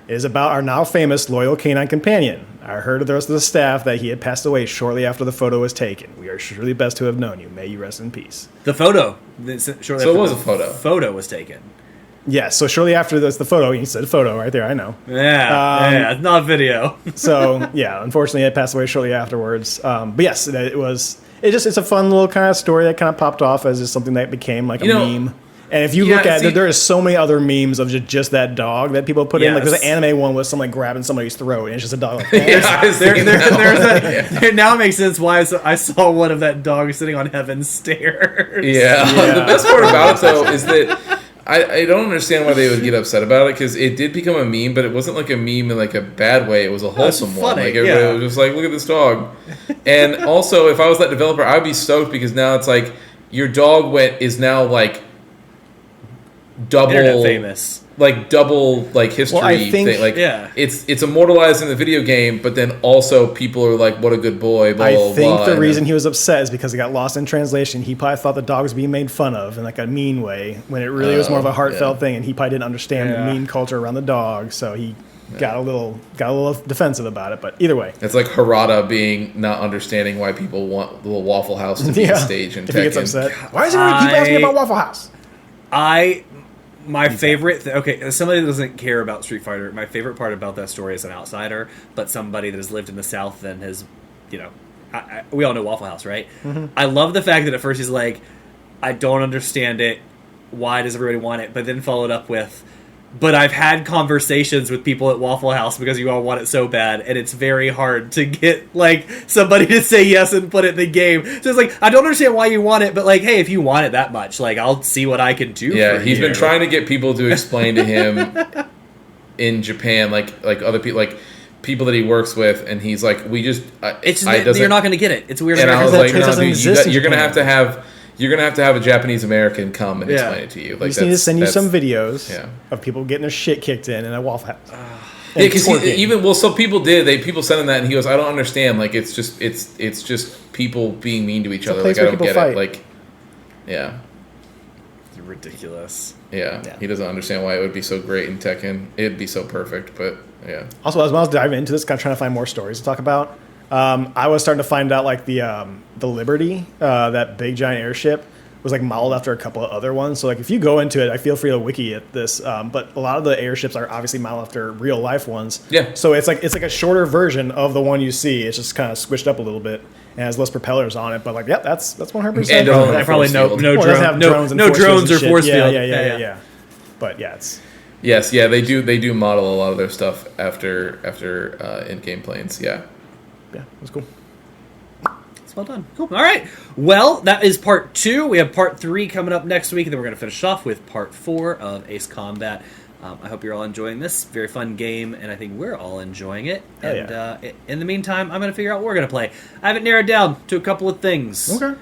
It is about our now famous loyal canine companion. I heard of the rest of the staff that he had passed away shortly after the photo was taken. We are surely best to have known you. May you rest in peace." The photo. So it was a photo. Photo was taken. Yes, so shortly after this, the photo, he said photo right there, I know. Yeah, it's not video. So, yeah, unfortunately, it passed away shortly afterwards. But yes, it's a fun little kind of story that kind of popped off as just something that became like a meme. And if you look at it, there are so many other memes of just that dog that people put in. Like, there's an anime one with someone like grabbing somebody's throat, and it's just a dog. Like, Now it makes sense why I saw one of that dog sitting on heaven's stairs. Yeah. The best part about it, though, is that I don't understand why they would get upset about it, because it did become a meme, but it wasn't like a meme in like a bad way. It was a wholesome one. Like everybody was just like, look at this dog. And also, if I was that developer, I'd be stoked, because now it's like your dog is now like double Internet famous. Like double like history thing. Like it's immortalized in the video game, but then also people are like, what a good boy, blah, blah, I think blah. the reason he was upset is because he got lost in translation. He probably thought the dog was being made fun of in like a mean way, when it really was more of a heartfelt thing, and he probably didn't understand the mean culture around the dog, so he got a little defensive about it. But either way, it's like Harada being not understanding why people want the little Waffle House to be a stage in Tekken. If he gets upset, why is everybody keep asking me about Waffle House? My favorite, as somebody that doesn't care about Street Fighter, my favorite part about that story as an outsider, but somebody that has lived in the South and has, we all know Waffle House, right? Mm-hmm. I love the fact that at first he's like, I don't understand it. Why does everybody want it? But then followed up with, but I've had conversations with people at Waffle House because you all want it so bad, and it's very hard to get like somebody to say yes and put it in the game. So it's like, I don't understand why you want it, but like, hey, if you want it that much, like, I'll see what I can do. Yeah, he's been trying to get people to explain to him in Japan, like other people, like people that he works with, and he's like, we just, you're not going to get it. It's weird. And I was like, no, dude, you're going to have to have. You're going to have a Japanese American come and explain it to you. Like, we just need to send you some videos of people getting their shit kicked in a Waffle House. Yeah, because some people did. People sent him that, and he goes, I don't understand. Like, it's just people being mean to each other. Like, I don't get it. Like, yeah. It's ridiculous. Yeah, he doesn't understand why it would be so great in Tekken. It'd be so perfect, but yeah. Also, as I was diving into this, kind of trying to find more stories to talk about, I was starting to find out like the Liberty, that big giant airship, was like modeled after a couple of other ones. So like if you go into it, I feel free to wiki at this, but a lot of the airships are obviously modeled after real life ones. Yeah. So it's like a shorter version of the one you see. It's just kind of squished up a little bit and has less propellers on it. But like, that's 100%. And probably no drones or force field. Yeah. But yeah, it's. Yes, yeah, they do model a lot of their stuff after in-game planes. Yeah. Yeah, it was cool. It's well done. Cool. All right. Well, that is part 2. We have part 3 coming up next week, and then we're going to finish off with part 4 of Ace Combat. I hope you're all enjoying this. Very fun game, and I think we're all enjoying it. And in the meantime, I'm going to figure out what we're going to play. I have it narrowed down to a couple of things. Okay.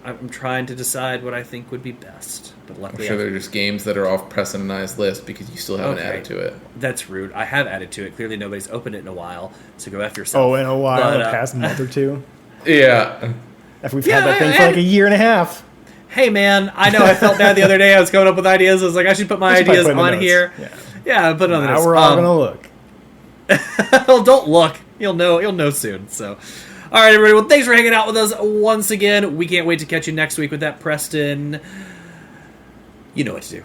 I'm trying to decide what I think would be best. But luckily, I'm sure they're just games that are off Prestonized list because you still haven't added to it. That's rude. I have added to it. Clearly, nobody's opened it in a while, so go after yourself. Oh, in a while, the past month or two. Yeah. If we've had that thing for like a year and a half. Hey, man, I know I felt bad the other day. I was coming up with ideas. I was like, I should put my ideas on here. Yeah, put it on the notes. Now we're all going to look. Well, don't look. You'll know soon. So, all right, everybody. Well, thanks for hanging out with us once again. We can't wait to catch you next week with that, Preston. You know what to do.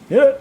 Yeah.